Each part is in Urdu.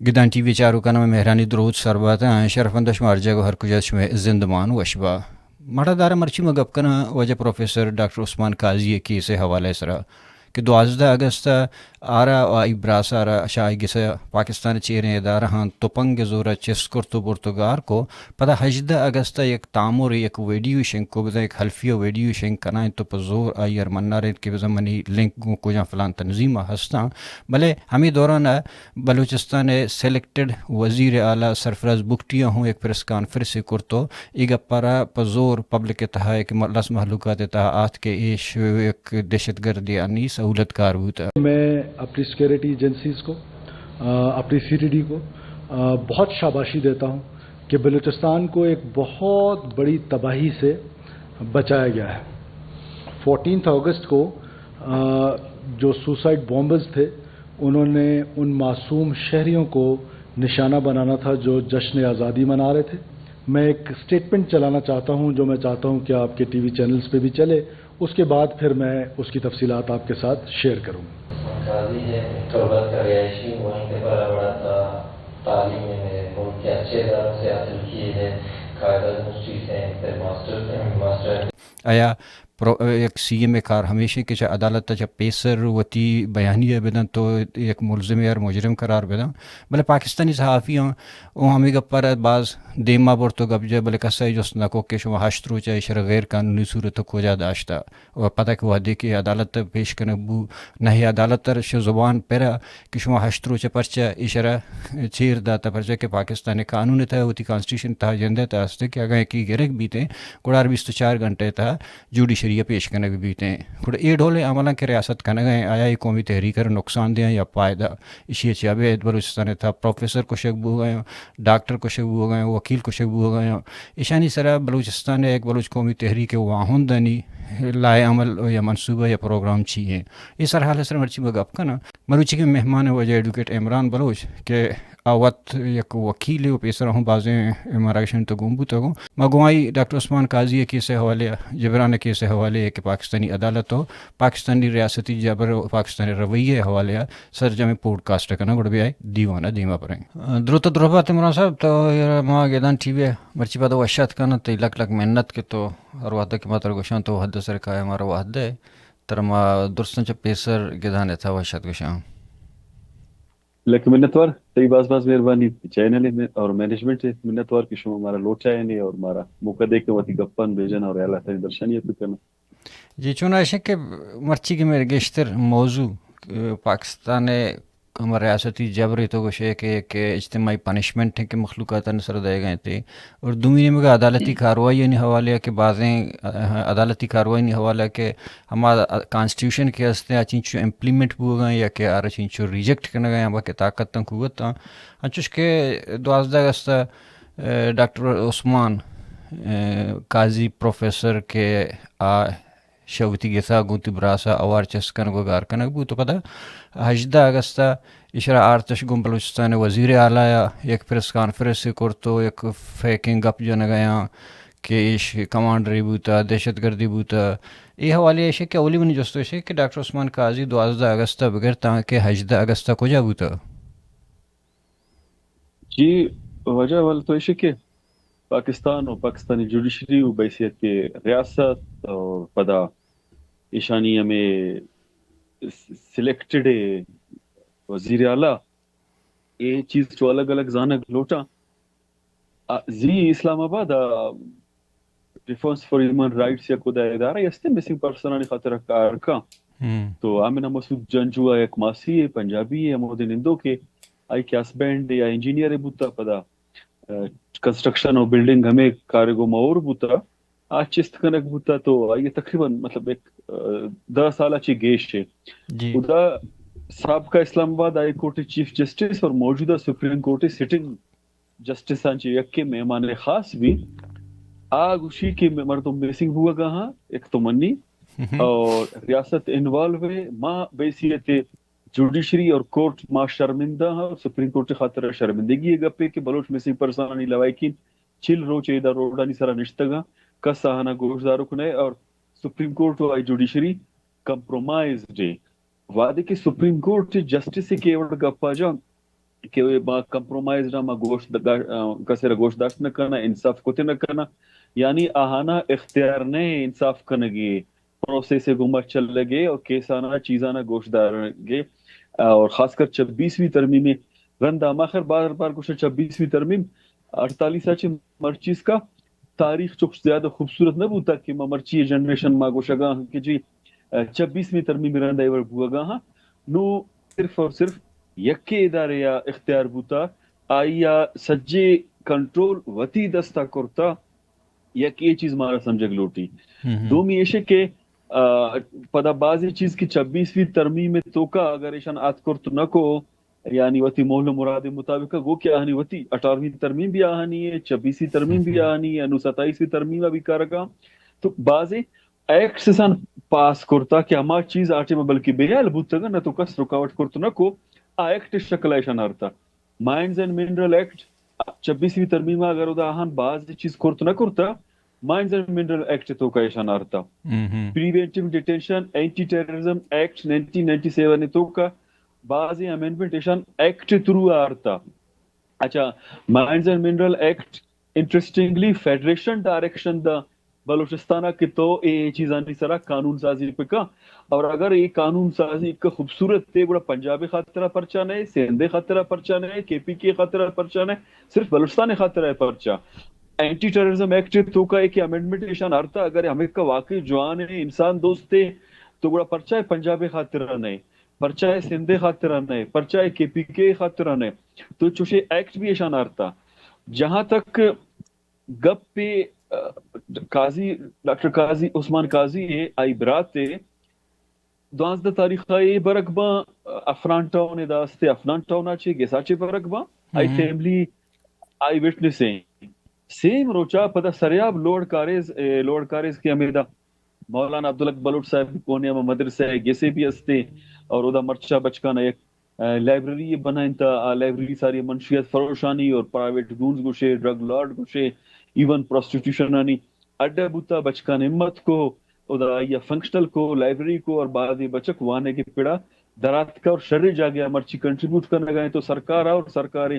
گدان ٹی وی چارو کا نام مہرانی درود سربات شرفندہ شمار جگہ ہر کجا شمع زندمان وشبا مڑا دارا مرچی مگب کنا وجہ پروفیسر ڈاکٹر عثمان قاضی کی سے حوالے سرا کہ 12 اگست آرا آئی براسارا شاہی گسا پاکستان چیریں ادارہ ہاں توپنگ زورا چسکر تو برتگار کو پتہ 18 اگست ایک تامور ایک ویڈیو شنگ کو بزا ایک حلفیہ ویڈیو شنگ کنائیں تو پزور آئی ارمنا رہت کہ بزا منی لنک کو جا فلان تنظیمہ ہستاں بلے ہمیں دوران بلوچستان سلیکٹڈ وزیر اعلی سرفراز بکٹیاں ہوں ایک پریس کانفرنس کرتو ایگا پارا پزور پبلک تہا ایک لس محلوقات تہا آت کے ایش ایک دہشت گردی آنی سہولت کار ہوتا. میں اپنی سیکورٹی ایجنسیز کو اپنی سی ٹی ڈی کو بہت شاباشی دیتا ہوں کہ بلوچستان کو ایک بہت بڑی تباہی سے بچایا گیا ہے. 14 اگست کو جو سوسائڈ بامبرز تھے انہوں نے ان معصوم شہریوں کو نشانہ بنانا تھا جو جشن آزادی منا رہے تھے. میں ایک اسٹیٹمنٹ چلانا چاہتا ہوں جو میں چاہتا ہوں کہ آپ کے ٹی وی چینلز پہ بھی چلے. اس کے بعد پھر میں اس کی تفصیلات آپ کے ساتھ شیئر کروں گا. قاضی ہے تربت کا رہائشی وہیں پہ پلا بڑا تھا. تعلیم میں ملک کے اچھے اداروں سے حاصل کیے ہیں. قاعدہ یونیورسٹی سے پھر ماسٹر آیا ایک سی ایم کار ہمیشہ کہ عدالت جب پیسر وتی بیانیہ بدن تو ایک ملزم اور مجرم قرار بدن بلے پاکستانی صحافی ہوں وہ ہمیں گپر بعض دیما بور تو گپ جائے بلے کسائی جس نکو کہ شما ہشترو چاہے شر غیر قانونی صورت کو جا داشتا اور پتہ کہ وہ دے کہ عدالت پیش کرنے بو نہیں عدالت تر زبان پیرا کہ شما ہشترو چا پرچہ اشارہ چیر داتا پرچہ کہ پاکستانی قانون تھا وتی کانسٹیٹیوشن تھا جندے تھا ہستے کہ اگر کی گرک بیتے گڑار 24 گھنٹے تھا جوڈیشری پیش کرنے بھی بیتے ہیں گڑ اے ڈھولے عملہ کے ریاست کرنے گئے آیا یہ قومی تحریک نقصان دیں یا فائدہ اسی چابے بلوچستان تھا پروفیسر کو شکبو ہو گئے ڈاکٹر کو شکبو ہو گئے وکیل کو شکبو ہو گئے ایشانی سرا بلوچستان ایک بلوچ قومی تحریک واہن دنی لائے عمل یا منصوبہ یا پروگرام چاہیے یہ سر حال سر مرچی بگپ کا نا مروچی کے مہمان وجہ ایڈوکیٹ عمران بلوچ کہ آوت یک وکیل و پیسر ہوں بازیں مراکشن تو گمبو تو گوں مگوائی ڈاکٹر عثمان قاضی کے سے حوالے جبران کے سے حوالے کہ پاکستانی عدالت ہو پاکستانی ریاستی جبر پاکستانی رویے حوالے سر جمع پوڈ کاسٹ کرنا گڑ بھی آئے دیوانہ دیما پریں درست دربات عمران صاحب تو ماں گیدان ٹی وی مرچی پتہ وشات کرنا تو لک لک محنت کے تو اور وحدہ کے ماتر گوشان تو حد سر کا ہمارا وحدہ ہے ترما درستن چا پیسر گیدان تھا وشات گوشان لیکن منتوار صحیح باز مہربانی چینل اور مینجمنٹ سے منتوار کی شما ہمارا لوٹ چاہے نہیں اور ہمارا موقع دے کے وتی گپن بھیجنا اور اعلیٰ تری درشنیت بھی کرنا. جی چون ایسے کہ مرچی کے میرے گیشتر موضوع پاکستان ہمارے ریاستی جبری تو کچھ ہے کہ اجتماعی پنشمنٹ ہے کہ مخلوقات نصر دے گئے تھے اور دوسری میں عدالتی کارروائی نہیں حوالے کہ بعضیں عدالتی کارروائی نہیں حوالہ کہ ہمارا کانسٹیٹیوشن کے ہستے چینچو امپلیمنٹ ہو گئے یا کہ آر چینچو ریجیکٹ کرنے گئے ہمارا کہ طاقت تک قوت تھا انچوش کہ 12 اگست ڈاکٹر عثمان قاضی پروفیسر کے شوتی گیسا گوتی براسا اوار چسکن کو گار کنک بو تو پتہ 18 اگست اشرا آرتش گم بلوچستان وزیر اعلی ایک پریس کانفرنس کرتو ایک فیکنگ اپ جن گیا کہ ایش کمانڈری بوتا دہشت گردی بوتا یہ حوالے ایشے کہ اولی منی جستو ایشے کہ ڈاکٹر عثمان قاضی 12 اگست بغیر تاکہ 18 اگست کو جا بوتا. جی وجہ والا تو ایشے کہ پاکستان اور پاکستانی جوڈیشری و بحیثیت کے ریاست اور پدا ایشانی ہمیں سلیکٹڈ وزیر اعلیٰ یہ چیز جو الگ الگ زانگ لوٹا زی اسلام آباد ڈیفنس فار ہیومن رائٹس یا خدا ادارہ یستے مسنگ پرسنانی خاطر کار کا تو آمینہ مسعود جنجو ایک ماسی ہے پنجابی ہے مودن ہندو کے آئی کے ہسبینڈ یا انجینئر بوتا پدا کنسٹرکشن اور بلڈنگ ہمیں کارگو مور بوتا آج چست کنک بوتا تو یہ تقریباً مطلب ایک 10 سالہ چی گیش ہے. خدا سابقہ اسلام آباد ہائی کورٹ چیف جسٹس اور موجودہ سپریم کورٹ سٹنگ جسٹس آنچی یک کے مہمان خاص بھی آگ اسی کے مردم بیسنگ ہوا کہاں ایک تو منی اور ریاست انوالو ہے ماں بیسیت جوڈیشری اور کورٹ ماں شرمندہ ہے اور سپریم کورٹ خاطر شرمندگی ہے گپے کہ بلوچ مسنگ پرسانی لوائکین چل روچ ایدہ روڈانی سرا نشتگا کس ساہنا گوشدارو کنے اور سپریم کورٹ و آئی جوڈیشری کمپرومائز ڈے وعدے کہ سپریم کورٹ جسٹس کے وڑ گپا جان کہ با کمپرومائز نہ گوشت کسر گوشت داشت نہ کرنا انصاف کوتے نہ کرنا یعنی آہانا اختیار نے انصاف کرنگے پروسیس گمہ چل لگے اور کیسانا چیزانا گوشت دار گے اور خاص کر 26ویں ترمیم میں رندا ماخر بار بار کچھ 26ویں ترمیم 48 مرچیز کا تاریخ چک زیادہ خوبصورت نہ بوتا کہ مرچی جنریشن ما گوشگا کہ جی 26ویں ترمیم میں رندا ایور بوگا ہاں نو صرف اور صرف یکے ادارے یا اختیار بوتا آیا سجے کنٹرول وتی دستا کرتا یک یہ چیز مارا سمجھگ لوٹی دومی ایشے کہ پدا بازی چیز کی 26ویں ترمیم میں توکا اگر ایشان آت کرت نہ کو یعنی وتی مول مراد مطابق گو کیا آہنی وتی 18ویں ترمیم بھی آہنی ہے 26ویں ترمیم بھی آہنی ہے 27ویں ترمیم بھی کارگا تو بازی ایکٹ سے سان پاس کرتا کہ ہما چیز آٹے میں بلکہ بیال بوتا گا نہ تو کس رکاوٹ کرت نہ کو ایکٹ شکل ایشان آرتا مائنز اینڈ منرل ایکٹ 26ویں ترمیم اگر ادا آہن باز چیز کرت نہ کرتا مائنز اینڈ منرل ایکٹ تو کا ایشان آرتا preventive detention anti terrorism act 1997 تو کا بعض امینڈمنٹ ایشان ایکٹ تھرو آرتا اچھا mines and mineral act interestingly federation direction دا بلوچستانہ کی تو یہ چیزانی سرا قانون سازی پہ کا اور اگر یہ قانون سازی کا خوبصورت تے بڑا پنجابی خاطرہ پرچہ نہیں سندھے خاطرہ پرچہ نہیں کے پی کے خاطرہ پرچہ نہیں صرف بلوچستان خاطرہ پرچہ اینٹی ٹیررزم ایکٹ تو کا ایک امینڈمنٹ ایشان آرتا اگر ہمیں کا واقعی جوان ہے انسان دوست ہے تو بڑا پرچہ ہے پنجابی خاطرہ نہیں پرچہ ہے سندھے خاطرہ نہیں پرچہ ہے کے پی کے خاطرہ نہیں تو چوشے ایکٹ بھی ایشان آرتا جہاں تک گپ پہ قاضی ڈاکٹر قاضی عثمان قاضی ہے آئی برات ہے 12 تاریخہ یہ برقبا افران ٹاؤن داستے افران ٹاؤن آچے گیساچے برقبا آئی فیملی آئی وٹنس ہیں سیم روچا پتہ سریاب لوڈ کاریز کی امیدہ مولانا عبدالحق بلوچ صاحب کونیا میں مدرسہ ہے گیسے بھی ہستے اور ادا مرچہ بچکانا ایک لائبریری بنائیں تا لائبریری ساری منشیات فروشانی اور پرائیویٹ گونز گوشے ڈرگ لارڈ گوشے ایون پروسٹیٹیوشن آنی اڈا بوتا بچکان ہمت کو ادا یا فنکشنل کو لائبریری کو اور بعض بچک وانے کے پیڑا درات کا اور شرع جا گیا مرچی کنٹریبیوٹ کرنے گئے تو سرکار اور سرکاریں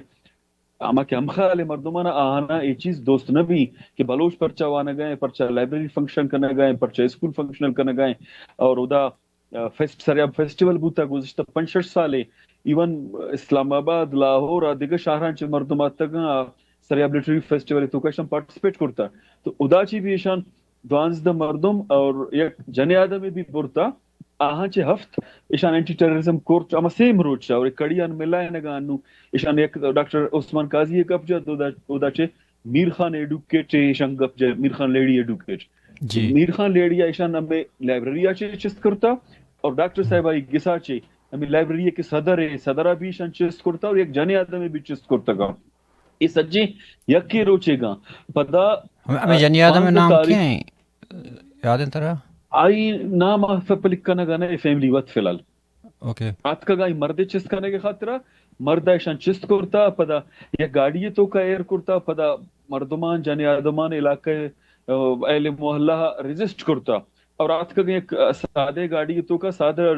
اما کہ ہم خیال مردمانہ آنا یہ چیز دوست نہ بھی کہ بلوچ پرچہ وانا گئے پرچہ لائبریری فنکشن کرنے گئے پرچہ اسکول فنکشنل کرنے گئے اور ادا سریاب فیسٹیول بوتا گزشتہ 5-6 سالے ایون اسلام آباد لاہور دیگر شہران چ مردمات تک سریاب لٹری فیسٹیول تو کا پارٹیسپیٹ کرتا تو ادا چی بھی ایشان 12 مردم اور یک جن آدم بھی برتا آہاں چے ہفت ایشان اینٹی ٹیررزم کورٹ اما سیم روچا اور کڑیان ملائے نگانو ایشان ایک ڈاکٹر عثمان قاضی گپ جا ادا چے میر خان ایڈوکیٹ ایشان گپ جا میر خان لیڈی ایڈوکیٹ میر خان لیڈی ایشان ہمیں لائبریری آچے چست کرتا اور ڈاکٹر صاحب آئی گسا چے ہمیں لائبریری کے صدرہ بھی ایشان چست کرتا اور ایک جن آدم بھی چست کرتا گا یہ سجے یکی روچے گا پدا ہمیں جنی آدم میں نام کیا ہیں یاد ہے طرح آئی نام پلکنا گانا فیملی وقت فی الحال اوکے آت کا گائی مردے چست کرنے کے خاطرہ مردہ ایشان چست کرتا پدا یا گاڑی تو کا ایر کرتا پدا مردمان جن آدمان علاقہ اہل محلہ رجسٹ کرتا اور آت کا ایک سادے گاڑی تو کا سادہ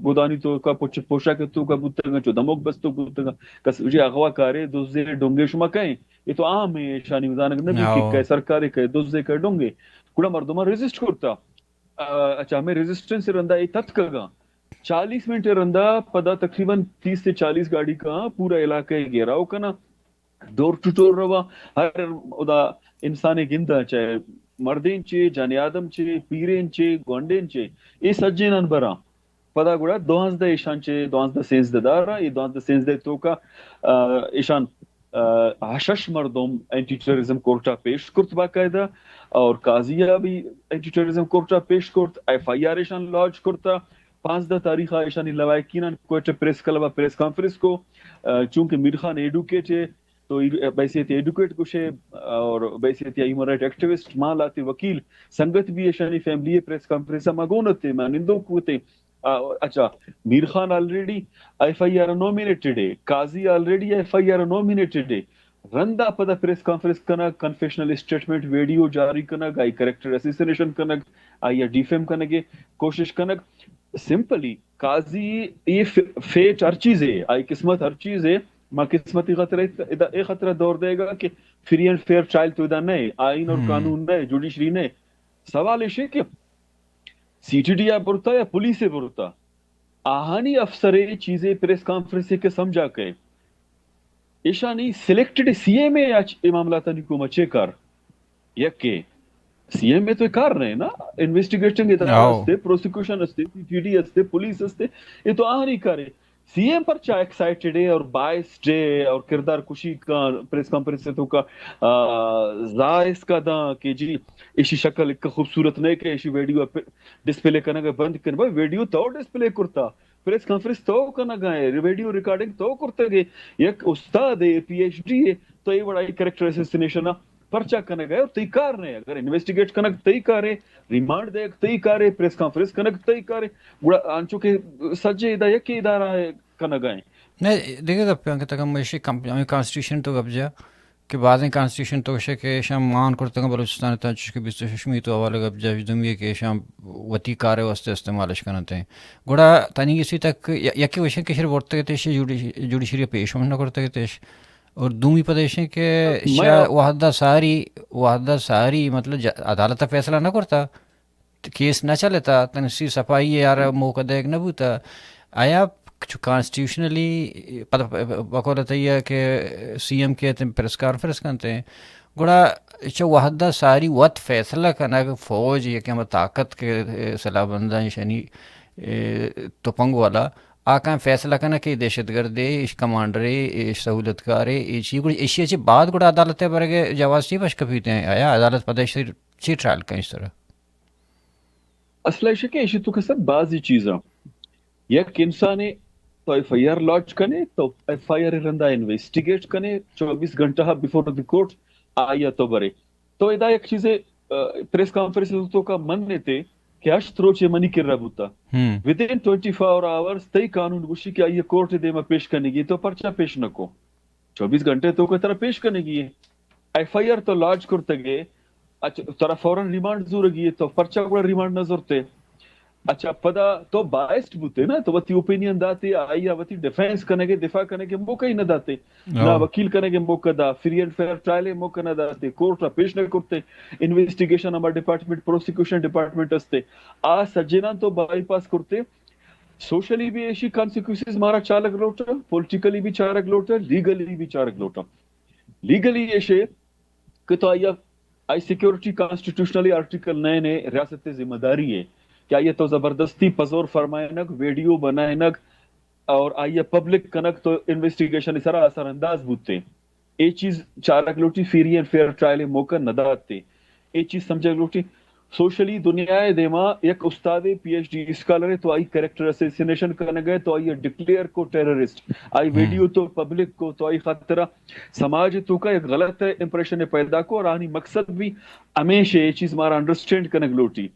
گودانی تو کا پوشا کے تو کا بوتگا چو دموک بس تو بوتگا کس جی اغوا کارے دوزے ڈونگے شما کہیں یہ تو عام ہے شانی مزانک نبی کی کہے سرکارے کہے دوزے کہے ڈونگے کڑا مردمان رجسٹ کرتا اچھا ہمیں ریزسٹنس رندہ یہ تت کا 40 منٹ رندہ پدا تقریباً 30 سے 40 گاڑی کا پورا علاقہ گھیراؤ کنا دور ٹوٹور روا ہر ادا انسان گندہ چاہے مردین چے جان آدم چے پیرین چے گونڈین چے یہ سجین انبرا پدا گوڑا 12 ایشان چے 12 سینزدہ دارا یہ 12 سینزدہ تو کا ایشان حشش مردم اینٹی ٹیررزم کورٹا پیش کرت باقاعدہ اور قاضیہ بھی اینٹی ٹیررزم کورٹا پیش کرت F I are Ishan launch کرتا 15 تاریخ ایشانی لوائکینان کوئٹہ پریس کلبہ پریس کانفرنس کو چونکہ میر خان ایڈوکیٹ ہے تو بحیثیت ایڈوکیٹ کچھ ہے اور بحیثیت ہیومن رائٹ ایکٹیوسٹ ماں لاتے وکیل سنگت بھی ایشانی فیملی پریس کانفرنس مگونت ہے مانندوں کوتے اچھا Mir Khan already F I R nominated ہے Qazi already F I R nominated ہے رندہ پدا پریس کانفرنس کنا کنفیشنل اسٹیٹمنٹ ویڈیو جاری کنگ آئی کریکٹر اسیسینیشن کنگ آئی ڈیفیم کنگے کوشش کنگ سمپلی قاضی یہ فیٹ ہر چیز ہے آئی قسمت ہر چیز ہے ماں قسمتی خطرہ ایک خطرہ دور دے گا کہ فری اینڈ فیئر ٹرائل تو ادھر نہیں، آئین اور قانون نہیں، جوڈیشری نہیں. سوال یہ کہ سی ٹی ڈی برتا یا پولیس برتا آہانی افسرے چیزیں پریس کانفرنس کے سمجھا کے ایشانی سلیکٹڈ سی ایم اے معاملات کو مچے کر یک کے سی ایم اے تو کار رہے نا انویسٹیگیشن ادارے پروسیکیوشن سی ٹی ڈی استے پولیس استے یہ تو آہنی کرے سی ایم پر چاہے ایکسائٹڈ ہے اور باعث ہے اور کردار کشی کا پریس کانفرنس سے تو کا زائز کا دا کہ جی اسی شکل ایک خوبصورت نہیں کہ اسی ویڈیو ڈسپلے کرنا گا بند کرنا بھائی ویڈیو تو ڈسپلے کرتا پریس کانفرنس تو کرنا گئے ویڈیو ریکارڈنگ تو کرتے گئے ایک استاد ہے پی ایچ ڈی ہے تو یہ بڑا کریکٹر اسیسینیشن پرچہ کرنے گئے اور تئی کار نہیں اگر انویسٹیگیٹ کرنا تئی کارے ریمانڈ دے تئی کارے پریس کانفرنس کرنا تئی کارے بڑا آنچو کے سجے ادھا یک ادارہ ہے کرنا گئے نہیں دیکھے گا پہ تک مشی کانسٹیٹیوشن تو گپ جا کہ بعض کانسٹیٹیوشن تو کہ شام مان کرتے ہیں بلوچستان تاچ کے بیس ششمی تو حوالہ گپ جا دم یہ کہ شام وتی کارے واسطے استعمالش کرتے ہیں گوڑا تانی اسی تک یکی وشن کہ شر ورتے تیش جوڈیشری پیش ہم نہ کرتے تیش اور دومی پدیشیں کہ وحدہ ساری مطلب عدالت فیصلہ نہ کرتا کیس نہ چلتا تنسی صفائی یار موقع دیکھ نہ بوتا آیا کانسٹیٹیوشنلی بقولت یہ کہ سی ایم کے پریس کانفرنس کرتے ہیں گوڑا وحدہ ساری وط فیصلہ کرنا کہ فوج یہ کہ ہم طاقت کے صلاح بندہ شنی توپنگ والا آکاں فیصلہ کرنا کہ دہشت گرد اس کمانڈر سہولت کار ایشیا سے بعد گوڑا عدالت برگے جواز چی بش کپیتے ہیں آیا عدالت پدیش چی ٹرائل کا اس طرح اصل ہے کہ ایشی تو کہ سر بعضی چیزاں یک انسان تو ایف آئی آر لانچ کرنے تو ایف آئی آر رندہ انویسٹیگیٹ کرنے 24 گھنٹہ بیفور دی کورٹ آیا تو برے تو ادا ایک چیزیں پریس کانفرنس تو کا من تھے کہ اشت روچے منی کر رہا بوتا ود ان 24 آورز تئی قانون گوشی کہ آئیے کورٹ دے میں پیش کرنے گی تو پرچہ پیش نہ کو 24 گھنٹے تو کوئی طرح پیش کرنے گی ایف آئی آر تو لانچ کرتے گئے اچھا طرح فوراً ریمانڈ زور گئی تو پرچہ کو ریمانڈ نہ زورتے اچھا پدا تو باعث بوتے نا تو وتی اوپینین داتے آئیا وتی ڈیفینس کرنے کے دفاع کرنے کے موقع ہی نہ داتے نہ وکیل کرنے کے موقع دا فری اینڈ فیئر ٹرائل موقع نہ داتے کورٹ را پیش نہ کرتے انویسٹیگیشن ہمارا ڈپارٹمنٹ پروسیکیوشن ڈپارٹمنٹ استے آ سجنا تو بائی پاس کرتے سوشلی بھی ایسی کانسیکوینسز مارا چالک لوٹا پولیٹیکلی بھی چارک لوٹا لیگلی بھی چارک لوٹا لیگلی ایسے کہ تو آئی سیکیورٹی کانسٹیٹیوشنلی آرٹیکل نئے ریاست ذمہ داری ہے کیا یہ تو زبردستی پزور فرمائے نک ویڈیو بنائے نک اور آئیے پبلک کنک تو انویسٹیگیشن اس طرح اثر انداز بوتے یہ چیز چارک لوٹی فری اینڈ فیئر ٹرائل موقع نہ داتے یہ چیز سمجھا لوٹی سوشلی دنیا دیما ایک استاد پی ایچ ڈی اسکالر تو آئی کریکٹر اسیسینیشن کرنے گئے تو آئی ڈکلیئر کو ٹیررسٹ آئی ویڈیو تو پبلک کو تو آئی خاطرہ سماج تو کا ایک غلط امپریشن پیدا کو اور آنی مقصد بھی ہمیشہ یہ چیز ہمارا انڈرسٹینڈ کرنے لوٹی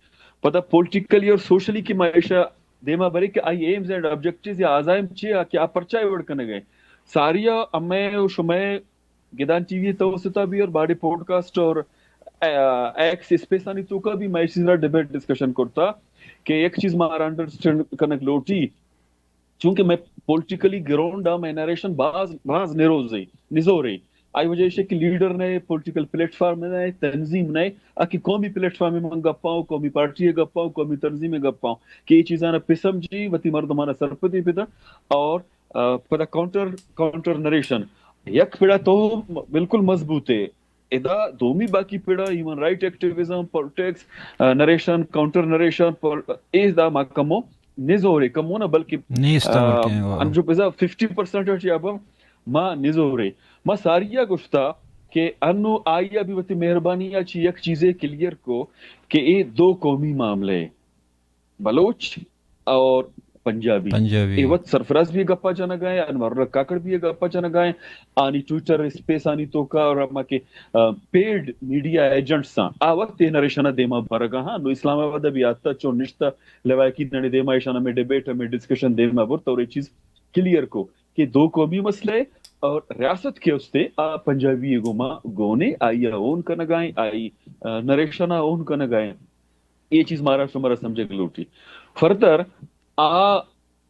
پتہ پولیٹیکلی اور سوشلی کی معیشہ دیما بری کہ آئی ایمز اینڈ آبجیکٹیوز یا عزائم چیئے کہ آپ پرچہ ایوڑ کرنے گئے ساریا امیں و شمیں گدان ٹی وی توسطہ بھی اور باڑی پوڈ کاسٹ اور ایکس اسپیسانی تو کا بھی میں اس طرح ڈیبیٹ ڈسکشن کرتا کہ ایک چیز مارا انڈرسٹینڈ کرنے لوٹی چونکہ میں پولیٹیکلی گراؤنڈ میں نریشن بعض نزو رہی آئی وجہ سے کہ لیڈر نے پولیٹیکل پلیٹ فارم نے تنظیم نے کہ قومی پلیٹ فارم میں گپ پاؤں قومی پارٹی گپ پاؤں قومی تنظیم میں گپ پاؤں کہ یہ چیزاں پسم جی وتی مردمانہ سرپتی پتا اور پتا کاؤنٹر نریشن یک پیڑا تو بالکل مضبوط ہے ادا دومی باقی پیڑا human right activism politics narration counter narration ایز دا ما کمو نزورے کمو نا بلکہ نیست انجو پیزا 50% یا ابو ما نزورے ما ساریا گشتا کہ انو آئیا بھی وتی مہربانی اچھی یک چیزیں کلیئر کو کہ یہ دو قومی معاملے بلوچ اور پنجابی یہ وقت سرفراز بھی گپا جانا گئے انور کاکڑ بھی گپا جانا گئے آنی ٹویٹر اسپیس آنی تو کا اور اما کے پیڈ میڈیا ایجنٹس آ وقت یہ نریشنہ دیما برگا ہاں نو اسلام آباد بھی آتا چون نشتا لوائکی ننے دیما ایشانہ میں ڈیبیٹ میں ڈسکشن دیما برتا اور یہ چیز کلیئر کو کہ دو قومی مسئلے اور ریاست کے استے پنجابی گونے آئی اون کا نگائیں آئی نریشنہ اون کا نگائیں یہ چیز مارا شمارا سمجھے گلوٹی فردر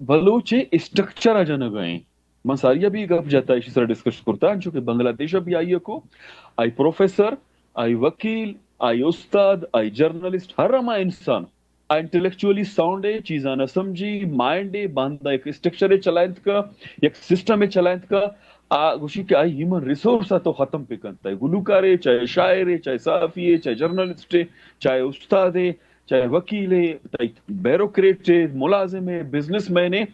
بلوچے اسٹرکچر آ جانا گئیں منصاریہ بھی گپ جاتا ہے اسی طرح ڈسکس کرتا ہے چونکہ بنگلہ دیش بھی آئی کو آئی پروفیسر آئی وکیل آئی استاد آئی جرنلسٹ ہر رما انسان انٹلیکچولی ساؤنڈ ہے چیزاں نہ سمجھی مائنڈ ہے باندھا ایک اسٹرکچر ہے چلائنت کا ایک سسٹم ہے چلائنت کا گوشی کہ آئی ہیومن ریسورس تو ختم پہ کرتا ہے گلوکار ہے چاہے شاعر ہے چاہے صحافی ہے چاہے جرنلسٹ ہے چاہے استاد ہے چاہے وکیل ہے چاہے بیوروکریٹ ہے ملازم ہے بزنس مین ہے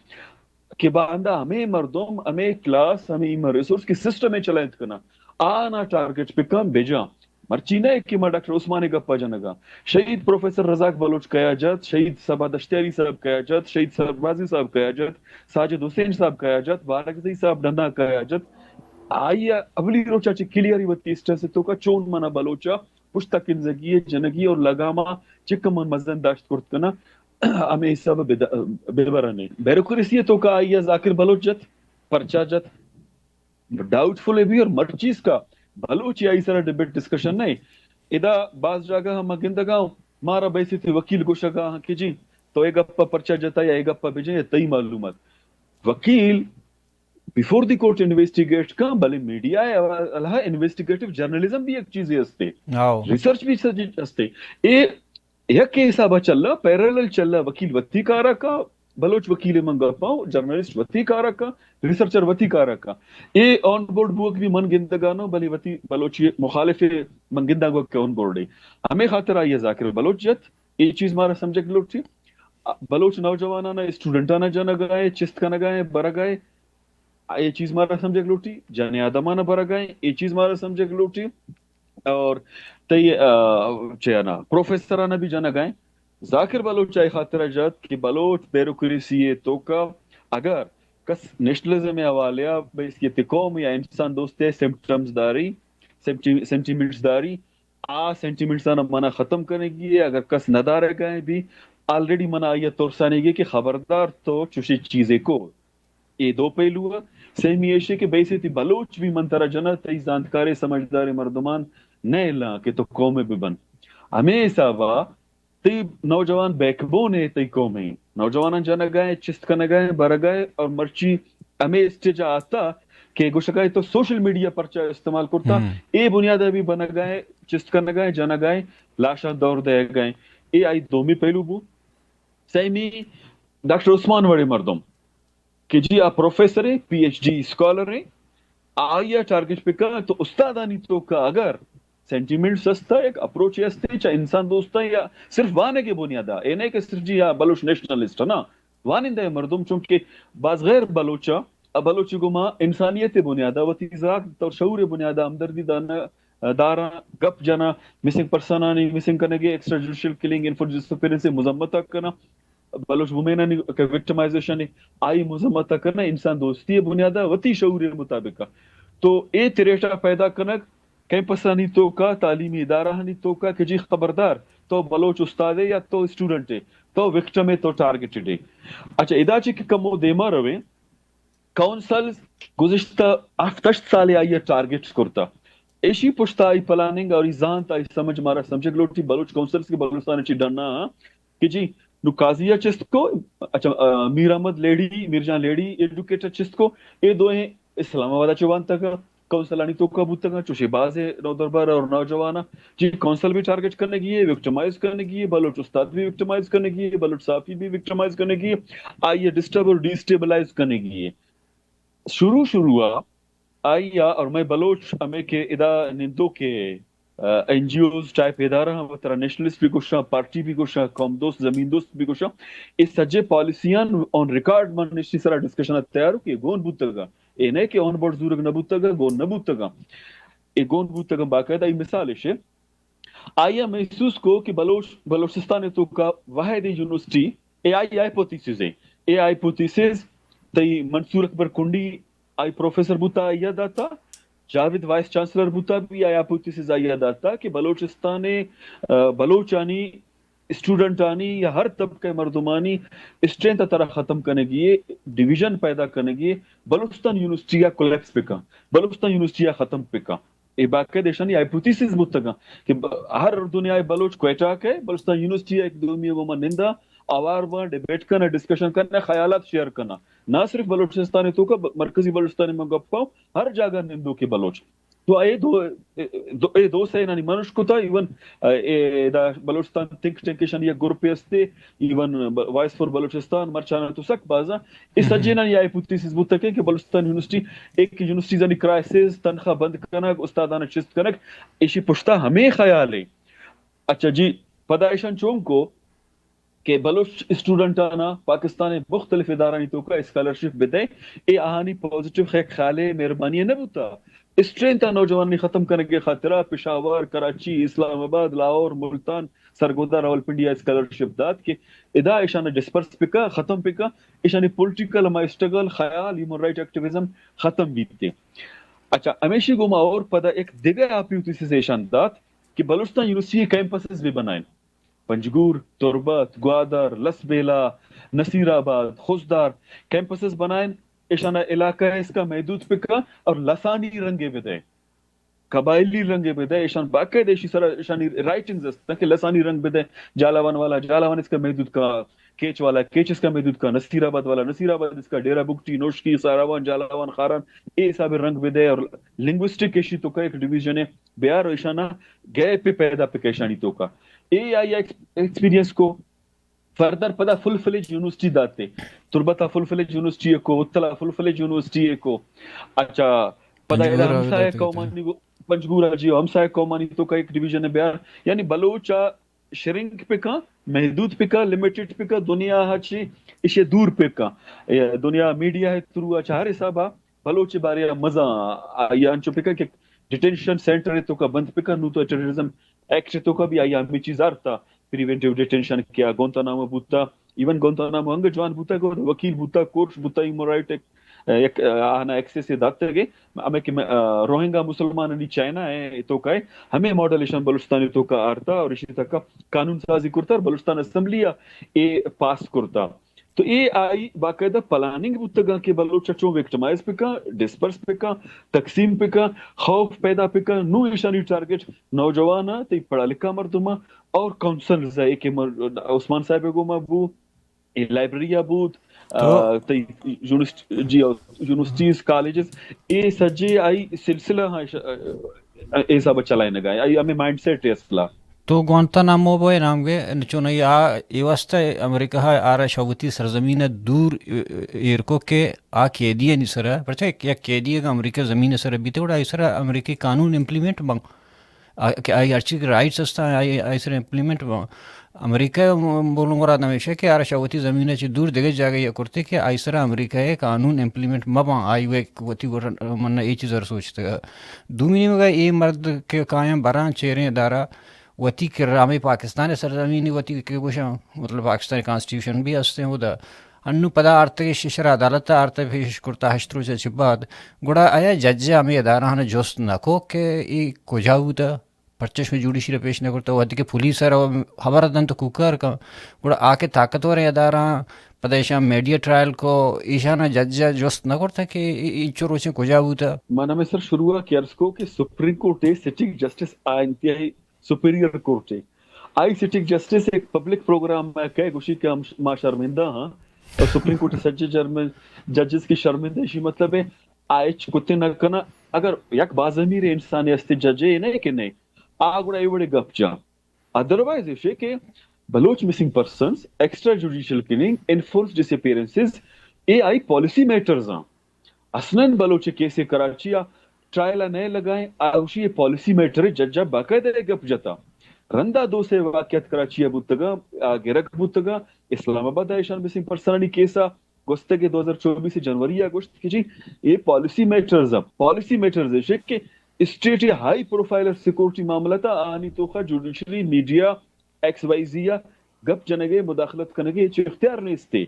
کہ باندھا ہمیں مردم ہمیں کلاس ہمیں ہیومن ریسورس کی سسٹم ہے چلائنت کرنا آنا ٹارگیٹ پہ کم بھیجا مرچی نہ کہ میں ڈاکٹر عثمان گپا جنگا شہید پروفیسر رزاق بلوچ قیا جت شہید صبا دشتیاری صاحب قیا جت شہید سرفراز صاحب قیا جت ساجد حسین صاحب قیا جت بارکزئی صاحب ڈنڈا قیا جت آئی ابلی روچا چی کلیئری وتی اسٹر سے تو کا چون منا بلوچا پشتا کنزگی جنگی اور لگاما چکمن مزن داشت کرت کنا ہمیں سب بےبرنے بیروکریسی تو کا آئی ذاکر بلوچ جت پرچا جت ڈاؤٹ فل ہے بھی اور مرچیز کا بلوچ آئی سارا ڈبیٹ ڈسکشن نہیں ادا بعض جگہ ہم گندگاؤں مارا بیسی تھی وکیل کو شگا کہ جی تو ایک گپا پرچا جتا یا ایک گپا بھیجے یا تئی معلومات وکیل بیفور دی کورٹ انویسٹیگیٹ کا بلے میڈیا ہے اللہ انویسٹیگیٹو جرنلزم بھی ایک چیز ہستے ریسرچ بھی ہستے ایک حساب چل رہا پیرالل چل رہا وکیل وتی کارا کا بلوچ وکیل منگا پاؤ جرنلسٹ وتی کارا کا ریسرچر وتی کارا کا اے آن بورڈ بوک بھی من گندگانو بلی وتی بلوچ مخالف من گندگو کے آن بورڈ ہے ہمیں خاطر آئیے ذاکر بلوچ جت یہ چیز مارا سمجھے لوٹ تھی بلوچ نوجوانانا اسٹوڈنٹانا جانا گائے چست کا نہ گائے برا گائے یہ چیز مارا سمجھے لوٹی جانے آدمانہ برا گائے یہ چیز مارا سمجھے لوٹی اور تی چینا پروفیسرانہ بھی جانا گائے ذاکر بلوچ آئی خاطرہ جات کہ بلوچ بیروکریسی تو کا اگر کس نیشنلزم حوالیا بیسیت قوم یا انسان دوست ہے سمپٹمز داری سینٹیمنٹس داری سینٹیمنٹس آنا منع ختم کرنے گی اگر کس ندار گئے بھی آلریڈی منع آئیے ترسانے گی کہ خبردار تو چوشی چیزیں کو یہ دو پہلو ہے سیمی ایشے کے بیسے تھی بلوچ بھی منترا جنا تی زانتکارے سمجھدار مردمان نئے لا کہ تو قوم بھی بن ہمیشہ وا تی نوجوان بیک بون ہے تی قومیں نوجوان جانا گئے چست کا نہ گئے برا گئے اور مرچی ہمیں اسٹیج آتا کہ گوشگائے تو سوشل میڈیا پر استعمال کرتا اے بنیاد بھی بنا گئے چست کا نہ گئے جانا گئے لاشا دور دے گئے اے آئی دومی پہلو بو سیمی ڈاکٹر عثمان وڑے مردم کہ جی آپ پروفیسر ہیں پی ایچ ڈی اسکالر ہیں آئیے ٹارگیٹ پہ کا تو استادانی تو کا اگر سینٹیمنٹ سستا ایک اپروچ ہستے چاہے انسان دوست ہے یا صرف وانے کے بنیادہ اے نہیں کہ صرف جی یا بلوچ نیشنلسٹ ہے نا وانندہ مردم چونکہ بعض غیر بلوچا بلوچی گما انسانیت بنیادہ وتیزاک تو شعور بنیادہ ہمدردی دارا گپ جانا مسنگ پرسنانی مسنگ کرنے کے ایکسٹرا جوڈیشل کلنگ انفور ڈسپیرنس سے مذمت کرنا بلوچ وومین وکٹمائزیشن آئی مذمت کرنا انسان دوستی بنیادہ وتی شعور مطابق تو اے تریٹا پیدا کنک کیمپسانی تو کا تعلیمی ادارہ ہنی تو کا کہ جی خبردار تو بلوچ استاد ہے یا تو اسٹوڈنٹ ہے تو وکٹم ہے تو ٹارگیٹڈ ہے اچھا ادا چی کہ کمو دیما روے کونسل گزشتہ 8 سال آئیے ٹارگیٹس کرتا ایشی پشتا آئی پلاننگ اور زانت آئی سمجھ مارا سمجھے لوٹی بلوچ کونسلز کی بلوچستان چی ڈرنا کہ جی نو قاضیہ چست کو اچھا میر احمد لیڈی میرجان لیڈی ایڈوکیٹر چست کو یہ دو ہیں اسلام آباد چوان تک کونسلانی تو کا بوت تک چوشے باز ہے نو دربار اور نوجوانا جی کونسل بھی ٹارگیٹ کرنے کی ہے وکٹمائز کرنے کی ہے بلوچ استاد بھی وکٹمائز کرنے کی ہے بلوچ صافی بھی وکٹمائز کرنے کی ہے آئیے ڈسٹرب اور ڈیسٹیبلائز کرنے کی ہے شروع آئیا اور میں بلوچ ہمیں کے ادا نندو کے این جی اوز ٹائپ ادارہ ہم ترا نیشنلسٹ بھی کچھ پارٹی بھی کچھ قوم دوست زمین دوست بھی کچھ اس سجے پالیسیان آن ریکارڈ من نشتی سارا ڈسکشن تیار ہو کہ گون بوتگا اے نہیں کہ آن بورڈ زورگ نہ بوتگا گون نہ بوتگا اے گون بوتگا باقاعدہ ای مثال ہے آئیا محسوس کو کہ بلوچستان تو کا واحد یونیورسٹی اے آئی ہائپوتھیسس ہے اے آئی ہائپوتھیسس تی منصور اکبر کنڈی آئی پروفیسر بوتا آئیا داتا جاوید وائس چانسلر بوتا بھی آئی ہائپوتھیسس آئیا داتا کہ بلوچستان بلوچانی اسٹوڈنٹانی یا ہر طبقہ مردمانی اسٹرینتھ طرح ختم کرنے کی ڈویژن پیدا کرنے کی بلوچستان یونیورسٹی یا کولیپس پہ کا بلوچستان یونیورسٹی یا ختم پہ کا یہ باقی دیشانی ہائپوتھیسس بوتا کہ ہر دنیا بلوچ کوئٹہ کے بلوچستان یونیورسٹی ایک دومی وما نندا آوار وہاں ڈیبیٹ کرنا ڈسکشن کرنا خیالات شیئر کرنا نہ صرف بلوچستان تو کا مرکزی بلوچستان میں گپ پاؤں ہر جگہ نندو کے بلوچ تو اے دو سے نانی منش کو تھا ایون بلوچستان تھنک ٹینکشن یا گروپ استے ایون وائس فور بلوچستان مرچانا تو سک بازا اس سجینا یا پوتی سز بوت تک کہ بلوچستان یونیورسٹی ایک یونیورسٹی زنی کرائسس تنخواہ بند کنک استادانہ چست کنک ایشی پشتا ہمیں خیال ہے. اچھا جی پدائشان چوم کو کہ بلوچ اسٹوڈنٹانا پاکستان مختلف ادارانی تو کا اسکالرشپ بدے اے آہانی پوزیٹیو خیالے مہربانی نہ بوتا اس ٹرین تا نوجوان ختم کرنے کے خاطرہ پشاور کراچی اسلام آباد لاہور ملتان سرگودا راولپنڈی اسکالرشپ داد کہ ادا ایشانہ ڈسپرس پکا ختم پکا ایشانی پولیٹیکل ما اسٹرگل خیال ہیومن رائٹ ایکٹیویزم ختم بیتے. اچھا ہمیشہ گما اور پدا ایک دیگر آپ سے ایشان داد کہ بلوچستان یونیورسٹی کیمپسز بھی بنائیں پنجگور تربت گوادر لسبیلا نصیر آباد خوزدار کیمپسز بنائیں ایشانہ علاقہ ہے اس کا محدود پکا اور لسانی رنگے بدے قبائلی رنگ بدے ایشان باقاعدہ ایشانی رائٹنگز است کہ لسانی رنگ بدے جالاوان والا جالاوان اس کا محدود کا کیچ والا کیچ اس کا محدود کا نصیر آباد والا نصیر آباد اس کا ڈیرہ بگٹی نوشکی ساراوان جالاوان خاران اے حساب رنگ بدے اور لنگوسٹک ایشی تو کا ایک ڈویژن ہے بیار ایشانہ گئے پہ پیدا پکیشانی تو کا اے آئی ایکسپیرینس کو فردر پدا فل فلیج یونیورسٹی داتے تربتا فل فلیج یونیورسٹی کو اتلا فل فلیج یونیورسٹی کو. اچھا پدا ہمسائے قومانی پنجگورہ جی ہمسائے قومانی تو کا ایک ڈویژن ہے بیار یعنی بلوچا شرنک پکا محدود پکا لمیٹڈ پکا دنیا ہچی اسے دور پکا دنیا میڈیا ہے ترو اچھا ہر حسابہ بلوچ بارے مزہ یا انچو پکا کہ ڈیٹینشن سینٹر ہے تو کا بند پکا نو تو ٹیررزم ایکٹ تو کا بھی آئی ہمیں چیز آرتا پریونٹیو ڈیٹینشن کیا گونتا نامہ بوتا ایون گونتا نامہ انگ جوان بوتا گو وکیل بوتا کورس بوتا ہیومن رائٹ ایک آنا ایکسیس سے داتے گئے ہمیں کہ روہنگا مسلمان نہیں چائنا ہے تو کا ہے ہمیں ماڈلیشن بلوچستانی تو کا آرتا اور اسی تک کا قانون سازی کرتا اور بلوچستان اسمبلی اے پاس کرتا تو اے آئی باقاعدہ پلاننگ بتگا کہ بلوچ چوں وکٹمائز پکا ڈسپرس پکا تقسیم پکا خوف پیدا پکا نو ایشانی ٹارگٹ نوجوان تی پڑھا لکھا مردما اور کونسلز ہے کہ عثمان صاحب کو مبو لائبریری بود یونیورسٹیز کالجز یہ سجے آئی سلسلہ اے سب چلائے نہ گئے آئی ہمیں مائنڈ سیٹ ہے اصلا تو گوانتانامو بوئے نام گے چونہ یہ واسطہ امریکہ آرہ شوتی سرزمین دور ایرکو کے آ قیدی نہیں سر پرچہ ایک قیدی کا امریکہ زمین سر بیتے وڑا اس طرح امریکی قانون امپلیمنٹ بنگ کہ آئی ہر چیز رائٹس ہستا آئی سر امپلیمنٹ بنگ امریکہ بولوں گا ہمیشہ کہ آرہ شوتی زمین چی دور دیگے جاگہ یہ کرتے کہ آئی سر امریکہ قانون امپلیمنٹ مباں آئی ہوئے وتی منہ یہ چیز اور سوچتے گا دومینی میں گئے یہ مرد کے قائم بران چہریں ادارہ وتی کرامے پاکستان سرزمینی وتی کے گوشاں مطلب پاکستانی کانسٹیٹیوشن بھی ہستے ہیں وہ دا انو پدا آرتے ششر عدالت آرتے پیش کرتا ہشترو سے بعد گوڑا آیا جج ہمیں ادارہ نے جوست نکو کہ یہ کجا ہوتا پرچش میں جوڈیشری پیش نہ کرتا وتی کہ پولیس ہے خبر دن تو کوکر کا گوڑا آ کے طاقتور ادارہ پدا ایشان میڈیا ٹرائل کو ایشانہ جج جوست نہ کرتا کہ چورو سے کجا ہوتا مانا میں سر شروع ہوا کیرس کو کہ سپریم کورٹ سٹنگ جسٹس انتہائی سپیریئر کورٹ ہے آئی سٹنگ جسٹس ایک پبلک پروگرام میں کہے گوشی کہ ہم ماں شرمندہ ہاں اور سپریم کورٹ سجے ججز کی شرمندہ مطلب ہے آئیچ کتے نہ کنا اگر یک بازمیر انسانی استی ججے نہیں کہ نہیں آگوڑا ایوڑے گپ جا ادروائز اسے کہ Baloch missing persons extra judicial killing enforce disappearances A I policy matters ہیں اصلاً بلوچ کیسے کراچی ٹرائل نئے لگائیں آوشی یہ پالیسی میٹر ججا باقاعدہ گپ جتا رندہ دو سے واقعات کراچی بوتگا گرک بوتگا اسلام آباد ایشان مسنگ پرسنانی کیسا گستگے 2024 جنوری اگست کی جی یہ پالیسی میٹرز ہے کہ اسٹیٹ ہائی پروفائل سیکورٹی معاملہ تھا آنی توخا judiciary media X Y Z گپ جنگے مداخلت کنگے یہ اختیار نہیں استے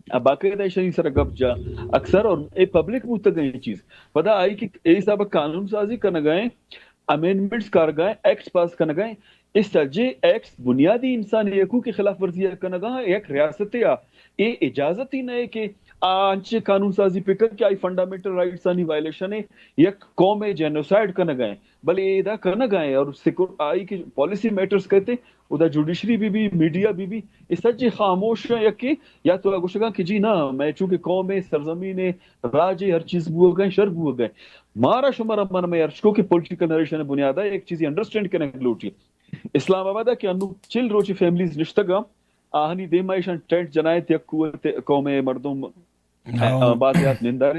اب باقاعدہ شریع سر گپ جا اکثر اور اے پبلک بوتا گئے یہ چیز پتہ آئی کہ اے صاحب قانون سازی کرنا گئے امینڈمنٹس کر گئے ایکٹس پاس کرنا گئے اس سجے ایکٹس بنیادی انسانی حقوق کی خلاف ورزیاں کرنا گئے ایک ریاست یا یہ اجازت ہی نہیں کہ آنچے قانون سازی پہ کر کہ آئی فنڈامنٹل رائٹس آنی وائلیشن ہے یک قوم جینوسائڈ کرنا گئے بلے ادا کرنا گئے اور آئی کی پالیسی میٹرز کہتے ادا جوڈیشری بھی میڈیا بھی اس سچ خاموش ہے کہ یا تو اگوش گا کہ جی نا میں چونکہ قوم سرزمین راج ہر چیز بو گئے شر بو گئے مارا شمارا من میں ارشکو کہ پولیٹیکل نریشن بنیاد ہے ایک چیز انڈرسٹینڈ کرنے لوٹی اسلام آباد کہ انو چل روچی فیملیز نشتگا آہنی دیمائشان ٹینٹ جنایت یک قوت قوم مردم بازیات نندار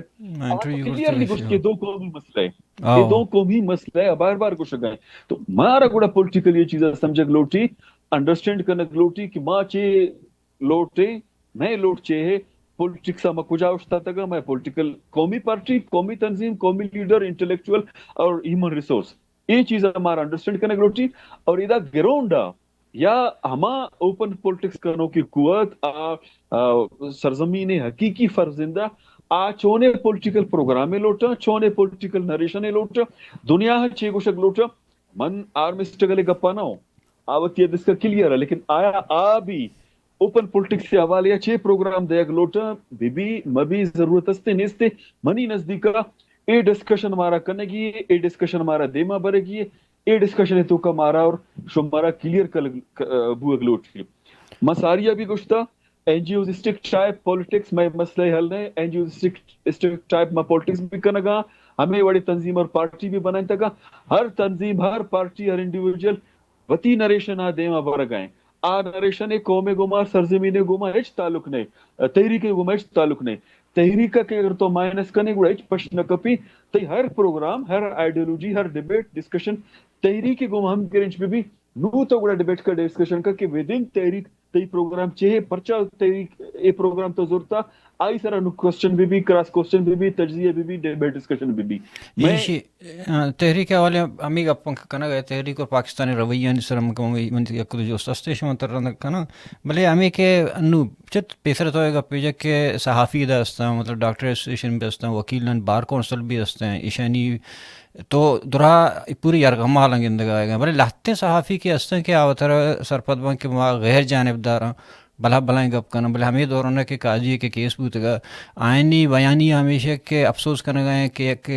کلیئرلی گوشت کہ دو قومی مسئلہ ہے یہ دو قومی مسئلہ ہے بار بار گوشت گئے تو مارا گوڑا پولیٹیکل یہ چیزیں سمجھک لوٹی انڈرسٹینڈ کرنک لوٹی کہ ماں چے لوٹے میں لوٹ چے ہے پولیٹکس میں کجا اشتا تگا میں پولیٹیکل قومی پارٹی قومی تنظیم قومی لیڈر انٹلیکچوئل اور ہیومن ریسورس یہ چیز ہمارا انڈرسٹینڈ کرنے لوٹی اور ادھا گرونڈا یا ہما اوپن پولیٹکس کرنوں کی قوت سرزمین حقیقی فرزندہ چونے پولیٹیکل پروگرامے لوٹا چونے پولیٹیکل نریشنے لوٹا دنیا چھ گوشک لوٹا من آرمسٹگلے گپا نہ ہو آوت یہ دس کا کلیئر ہے لیکن آیا بھی اوپن پولیٹکس سے حوالے چھ پروگرام دیگ لوٹا بھی مبی ضرورت ہستے نیستے منی نزدیکا اے ڈسکشن ہمارا کرنے گی اے ڈسکشن ہمارا دیما برے گی اے ڈسکشن ہے تو کا مارا اور شمارا کلیئر کر بوگ لوٹ کی مساریہ بھی گشتا N G Os stick type politics میں مسئلہ حل نہیں N G Os stick type میں پولیٹکس بھی کرنا گا ہمیں بڑی تنظیم اور پارٹی بھی بنائیں تکا ہر تنظیم ہر پارٹی ہر انڈیویجل وتی نریشن دیما بر گئے نریشن قوم گما سرزمین گما ہچ تعلق نہیں تحریک گما ہچ تعلق نہیں تحریک کے اگر تو مائنس کرنے گوڑا ہچ پشت نہ کپی تو ہر پروگرام ہر آئیڈیولوجی ہر ڈیبیٹ ڈسکشن تحریک گما ہم کرنچ بھی نو تو گوڑا ڈیبیٹ کا ڈسکشن کا کہ ودن تحریک تی پروگرام چاہے پرچہ تحریک اے پروگرام تو ضرورتا آئی سارا نو کوسچن بھی کراس کوسچن بھی تجزیہ بھی ڈیبیٹ ڈسکشن بھی یہ تحریک والے امی گپن کنا گئے تحریک اور پاکستانی رویہ سرم کو جو سستے شمتر کنا بلے امی کے انو چت پیسر تو گا پیجا کہ صحافی دا ہستا مطلب ڈاکٹر ایسوسیشن بھی ہستا وکیلن بار کونسل بھی ہستے ہیں ایشانی تو درا پوری یرغما لنگندگا آئے گا بلے لہتے صحافی کے ہستے ہیں کہ آوتر سرپد بن کے غیر جانبدار بلا بلائیں گپ کرنا بلے ہمیں دورانہ کہ قاضی کے کیس بوت گا آئینی بیانی ہمیشہ کہ افسوس کرنے گئے کہ ایک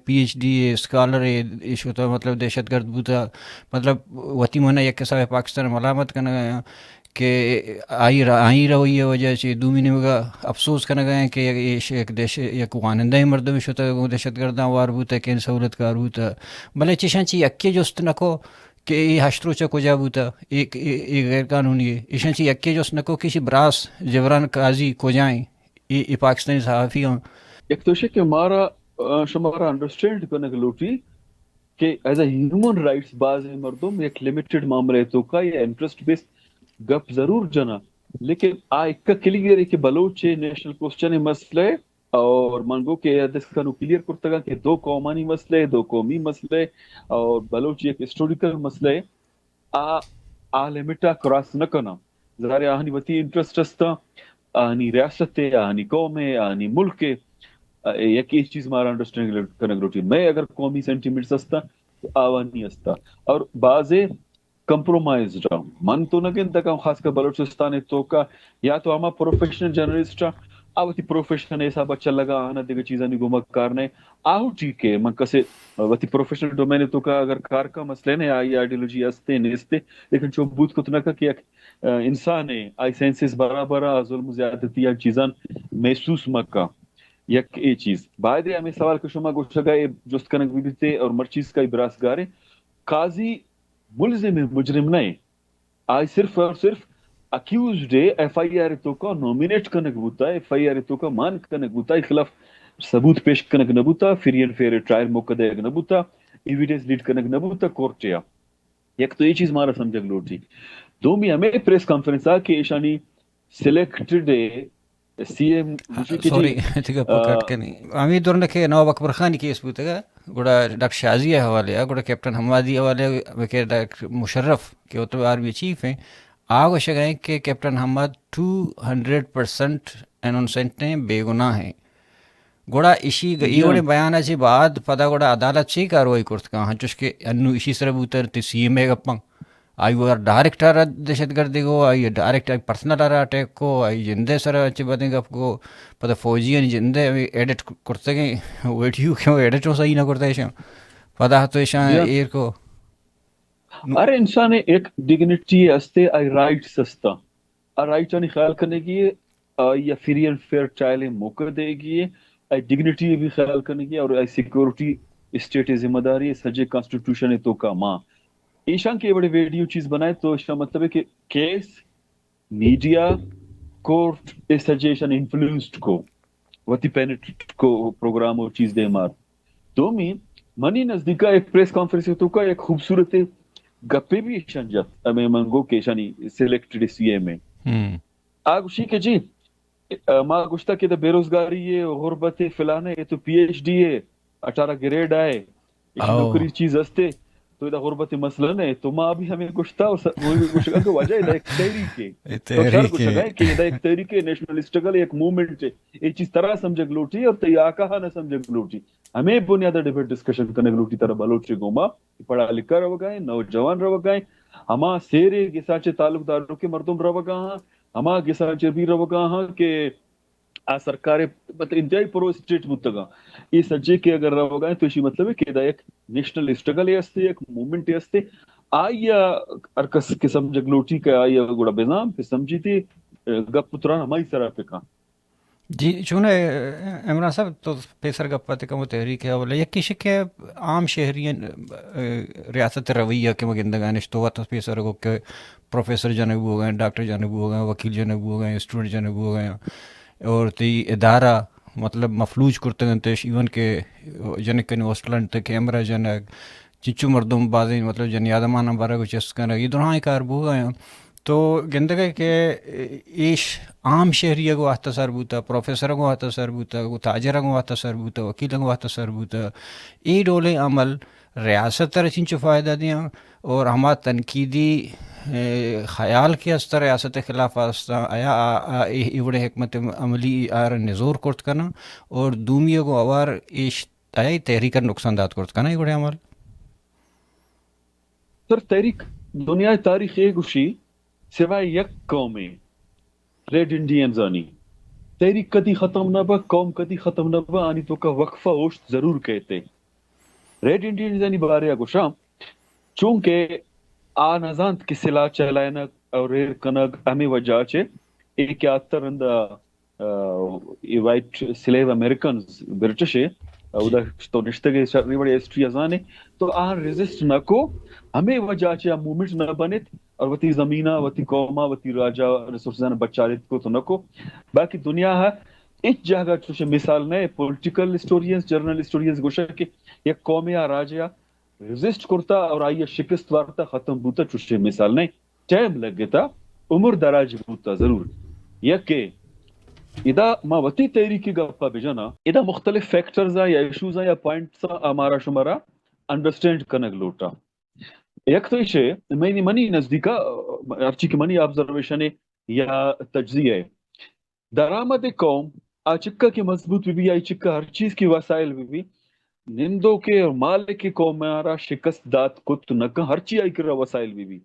P H D scholar issue تو مطلب دہشت گرد بوتا مطلب وتی منا ایک صاحب پاکستان ملامت کرنے گئے کہ آئی رویہ وجہ سے دو مہینے میں افسوس کرنے گئے کہ ایک وانندہ مردم شتا دہشت گرداں وار بوتا کہ سہولت کار بوتا بلے چشان چی اکی جست نکو کہ یہ حشترو چا کجا بوتا ایک غیر قانونی ہے ایشان چی اکی جست نکو کسی براس جبران قاضی کجائیں یہ پاکستانی صحافی ہوں ایک تو کہ شمارا انڈرسٹینڈ کرنے کے لوٹی کہ ایز اے ہیومن رائٹس بعض مردم ایک لمیٹڈ معاملے تو کا یہ انٹرسٹ بیس گپ ضرور جنا لیکن ایک کا کلیئر ہے کہ بلوچ نیشنل کوسچن مسئلہ ہے اور منگو کہ اس کا نو کلیئر کرتا گا کہ دو قومانی مسئلے دو قومی مسئلے اور بلوچ ایک ہسٹوریکل مسئلہ ہے آ لمیٹا کراس نہ کرنا ظاہر آہنی وتی انٹرسٹ ہستا آہنی ریاست ہے آہنی قوم ہے آہنی ملک ہے ایک اس چیز ہمارا انڈرسٹینڈ کرنے روٹی میں اگر قومی سینٹیمنٹس ہستا تو آوانی ہستا اور بعض کمپرومائزڈ من تو نہ تک خاص کر بلوچستان تو کا یا تو ہما پروفیشنل جرنلسٹ آوتی پروفیشنل ایسا بچہ لگا آنا دیکھ چیزاں نہیں گھوما کارنے آہو ٹھیک ہے من کسے وتی پروفیشنل ڈومین تو کا اگر کار کا مسئلہ نہیں آئی آئیڈیولوجی ہستے نیستے لیکن جو بوت کو تو نہ کہ انسان ہے آئی سینسز برابر ظلم زیادتی یا چیزاں محسوس مکہ یک یہ چیز بعد ہمیں سوال کو شما گوشگا جست کنک بھی تھے اور مرچیز کا ابراس گارے قاضی ملزم مجرم نہیں آج صرف اور صرف اکیوزڈ ایف آئی آر تو کا نومینیٹ کنک بوتا ہے ایف آئی آر تو کا مان کنک بوتا ہے خلاف ثبوت پیش کنک نبوتا فری اینڈ فیئر ٹرائل موقع دے نبوتا ایویڈنس لیڈ کنک نبوتا کورٹ یا ایک تو یہ چیز ہمارا سمجھک لوٹی دومی ہمیں پریس کانفرنس آ کہ ایشانی سلیکٹڈ سی ایم سوری پکٹ کے نہیں ہمیں دورن کے نواب اکبر خان کیس بوتے گا گوڑا ڈاکٹر شازی حوالے گوڑا کیپٹن حمادی حوالے کہ ڈاکٹر مشرف کہ وہ تو آرمی چیف ہیں آگ وشگائیں کہ کیپٹن حماد 200% انوسنٹ ہیں بے گناہ ہیں گوڑا اسی یہ گوڑے بیانہ سے بعد پتہ گوڑا عدالت سے کاروائی کرت کہاں چوش کہ انو اسی سر بوتر تی سی ایم اے گپاں آئی وہ ڈائریکٹ آ رہا دہشت گردی کو آئی ڈائریکٹ آئی پرسنل آ رہا اٹیک کو آئی جندے سر اچھے بدیں گے آپ کو پتہ فوجی ہیں جندے ایڈٹ کرتے گئے ویڈیو کیوں ایڈٹ ہو صحیح نہ کرتے ایشاں پتہ تو ایشاں ایر کو ارے انسان ایک ڈگنیٹی استے آئی رائٹس استا رائٹ آنی خیال کرنے کی یا فری اینڈ فیئر ٹرائل موقع دے گی آئی ڈگنیٹی بھی خیال کرنے کی اور آئی سیکورٹی اسٹیٹ ذمہ داری سجے کانسٹیٹیوشن تو کا ماں ایشان کے بڑے ویڈیو چیز بنائے تو اس کا مطلب ہے کہ کیس میڈیا کورٹ اس سجیشن انفلوئنسڈ کو وتی پینٹ کو پروگرام اور چیز دے مار تو میں منی نزدیکا ایک پریس کانفرنس تو کا ایک خوبصورت گپے بھی ایشان جات میں منگو کے شانی سلیکٹڈ سی اے میں آگ اسی کے جی ماں گشتہ کہ بے روزگاری ہے غربت ہے فلانا ہے تو پی ایچ ڈی ہے 18 گریڈ آئے نوکری چیز ہستے تو یہ غربت مسئلہ نہیں تو ماں بھی ہمیں گشتہ گشتہ کہ وجہ یہ ایک تحریک ہے تو سر گشتہ ہے کہ یہ ایک تحریک ہے نیشنل اسٹرگل ایک موومنٹ ہے یہ چیز طرح سمجھے گلوٹی اور تی آکا نہ سمجھے گلوٹی ہمیں بنیادہ ڈیبیٹ ڈسکشن کرنے گلوٹی طرح بلوچ گوما پڑھا لکھا رو گئے نوجوان رو گئے ہما سیرے گساچے تعلق داروں کے مردم رو گا ہاں ہما گساچے بھی رو گا ہاں کہ سرکار مطلب انتہائی پرو اسٹیٹ متگا یہ سجے کے اگر رو گئے تو اسی مطلب ہے کہ ایک نیشنل اسٹرگل ہے ایک موومنٹ ہے آئیا ارکس قسم جگلوٹی کا آئیا گوڑا بزام پہ سمجھی تھی گپ پتران ہماری طرح پہ کہاں جی چون عمران صاحب تو پیسر گپاتے کا وہ تحریک ہے بولے یکی شکے عام شہری ریاست رویہ کے مگندگانش تو وقت پیسر کو کہ پروفیسر جانب ہو گئے ڈاکٹر جانب ہو گئے وکیل جانب ہو گئے اسٹوڈنٹ جانب ہو گئے اور تی ادارہ مطلب مفلوج کرتے گئے تیش ایون کے جنک کن ہوسٹلن تے کیمرہ جنک چنچو مردم بازی مطلب جن یادمانہ بارہ کو چس کرنا یہ دونوں کار بو گئے تو گندگے کہ ایش عام شہریہ کو آتا سر بوتا پروفیسر کو آتا سر بوتا کو تاجر کو آتا سر بوتا وکیل کو آتا سر بوتا ای ڈولے عمل ریاست تر چنچو فائدہ دیا اور ہما تنقیدی خیال کے اس طرح ریاست خلاف آستا آیا ایوڑے حکمت عملی آر نزور کرت کنا اور دومیوں کو اوار ایش آیا تحریک نقصان دات کرت کنا ایوڑے عمل سر تحریک دنیا تاریخ ایک گوشی سوائے یک قوم ریڈ انڈینز آنی تحریک کدی ختم نہ با قوم کدی ختم نہ با آنی تو کا وقفہ اوشت ضرور کہتے ریڈ انڈینز آنی بارے گوشا چونکہ آ نزانت کی سلا چلائنا اور ریر کنگ ہمیں وجہ چھے ایک آتر اندہ وائٹ سلیو امریکنز برٹش ہے اودا تو نشتے کے شرری بڑی ہسٹری ازانے تو آن ریزسٹ نہ کو ہمیں وجہ چھے مومنٹ نہ بنت اور وتی زمینہ وتی قومہ وتی راجہ ریسورسان بچارت کو تو نہ کو باقی دنیا ہے ایک جگہ چوشے مثال نئے پولیٹیکل ہسٹورینز جرنل ہسٹورینز گوشہ کہ یک قوم یا راجہ ریزسٹ کرتا اور آئیے شکست وارتا ختم بوتا چوشے مثال نہیں ٹائم لگ گتا عمر دراج بوتا ضرور یا کہ ادا ما وتی تحریکی گپا بجانا ادا مختلف فیکٹرز یا ایشوز یا پوائنٹس ہمارا شمارا انڈرسٹینڈ کنگ لوٹا یک تو اسے منی نزدیکا ارچی کی منی آبزرویشن یا تجزیہ ہے درآمد قوم آچکا کی مضبوط بھی آئی چکا ہر چیز کی وسائل بھی نندوں کے اور مال کے قوم میں آرہا شکست دات کت نکا ہر چیز آئی کر رہا وسائل بھی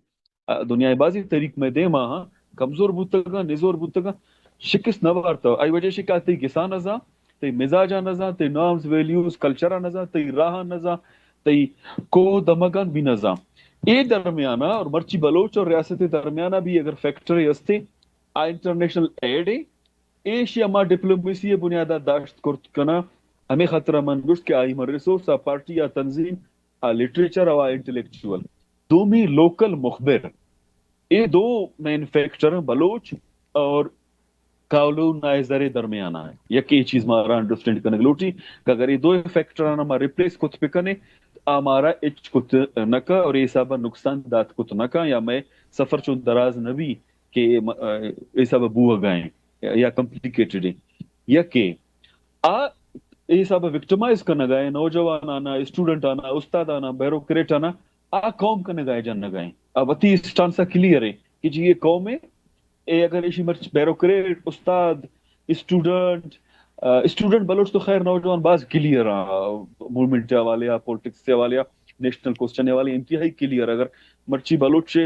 دنیا بازی طریق میں دے ماہاں کمزور بوتگا نزور بوتگا شکست نہ وارتا آئی وجہ شکا تی کسان نزا تی مزاجہ نزا تی نامز ویلیوز کلچرہ نزا تی راہ نزا تی کو دمگان بھی نزا یہ درمیانہ اور مرچی بلوچ اور ریاست درمیانہ بھی اگر فیکٹری ہستے انٹرنیشنل ایڈ ہے ایشیا ما ڈپلومیسی بنیادہ داشت کرت کنا ہمیں خطرہ من گشت کہ آئی مر ریسورس پارٹی یا تنظیم لٹریچر اور انٹلیکچوئل دومی لوکل مخبر یہ دو مین فیکٹر بلوچ اور کاولون نائزر درمیانہ ہے یکی چیز مارا انڈرسٹینڈ کرنے لوٹی کہ اگر یہ دو فیکٹر ہمارا ریپلیس کت پکنے ہمارا اچ کت نکا اور یہ سابا نقصان دات کت نکا یا میں سفر چون دراز نبی کہ یہ سابا بوہ گائیں یا کمپلیکیٹڈ ہے یا کہ یہ سابا وکٹمائز کرنا گائیں نوجوان آنا اسٹوڈنٹ آنا استاد آنا بیروکریٹ آنا قوم کرنے گائیں جان گائیں اب اتی اسٹانسا کلیئر ہے کہ جی یہ قوم ہے اگر ایشی مرچ بیروکریٹ استاد اسٹوڈنٹ بلوچ تو خیر نوجوان باز کلیئر موومنٹ والے پولیٹکس سے والے نیشنل کوسچن والے انتہائی کلیئر اگر مرچی بلوچ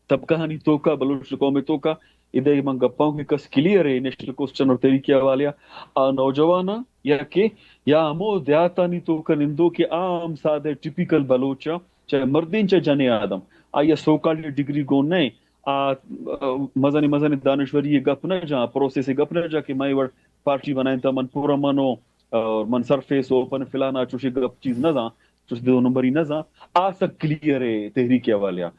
تب کہانی تو کا بلوچ قوم تو کا ادھر من گپاؤں کی کس کلیئر ہے نیشنل کوسچن اور طریقہ والیا نوجوانا یا کہ یا ہمو دیاتانی تو کا نندو کہ عام سادہ ٹپیکل بلوچا چاہے مردین چاہے جنے آدم آیا سوکالی ڈگری گون نہیں مزانی دانشوری یہ گپ نہ جہاں پروسیس گپ نہ جا کہ میں پارٹی بنائیں تا من پورا منو اور من سرفیس اوپن فلانا چوشی گپ چیز نہ جا چوشی دو نمبری نہ جا سک کلیئر ہے تحریک والیا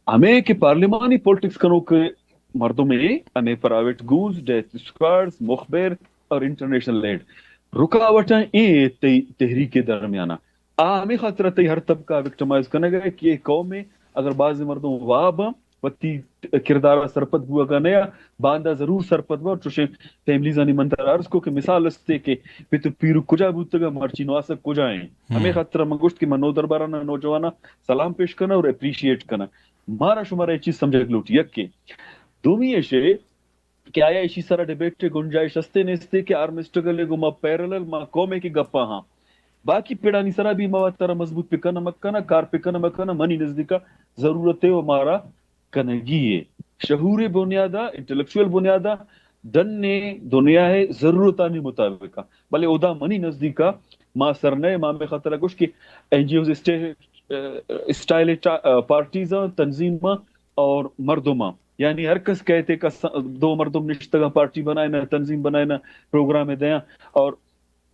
ہمیں کہ پارلیمانی پولیٹکس کنو کے مردوں میں ہمیں پرائیویٹ گولز ڈیتھ اسکواڈز مخبر اور انٹرنیشنل لیڈ رکاوٹیں اے تحریک کے درمیانہ ہمیں خاطر تی ہر طبقہ وکٹمائز کرنے گئے کہ یہ قوم میں اگر بعض مردوں واب وتی کردار سرپت بوا کا نیا باندہ ضرور سرپت بوا چوشے فیملیز آنی منتر عرض کو کہ مثال استے کہ پیتو پیرو کجا بودتا مرچی نواسک کجا ہیں ہمیں خاطر منگوشت کہ منو دربارانہ نوجوانا سلام پیش کرنا اور اپریشیٹ کرنا مارا شمارا یہ چیز سمجھے لوٹی یک کے دومی ایشے کہ آیا اسی سارا ڈیبیٹ گنجائش استے نیستے کہ آرمسٹگلے گو ما پیرلل ما قومے کی گپا ہاں باقی پیڑانی سرا بھی مواد ترا مضبوط پکنا مکنا کار پکنا مکنا منی نزدیکا ضرورت ہے ہمارا کنگی ہے شعور بنیادہ انٹلیکچوئل بنیادہ دن نے دنیا ہے ضرورتانی مطابقہ بلے اودا منی نزدیکا ما سرنے ما میں خطرہ کچھ کہ N G Os style parties تنظیم اور مردمہ یعنی ہر کس کہتے کہ دو مردم نشتگا پارٹی بنائے نہ تنظیم بنائے نہ پروگرام دیا اور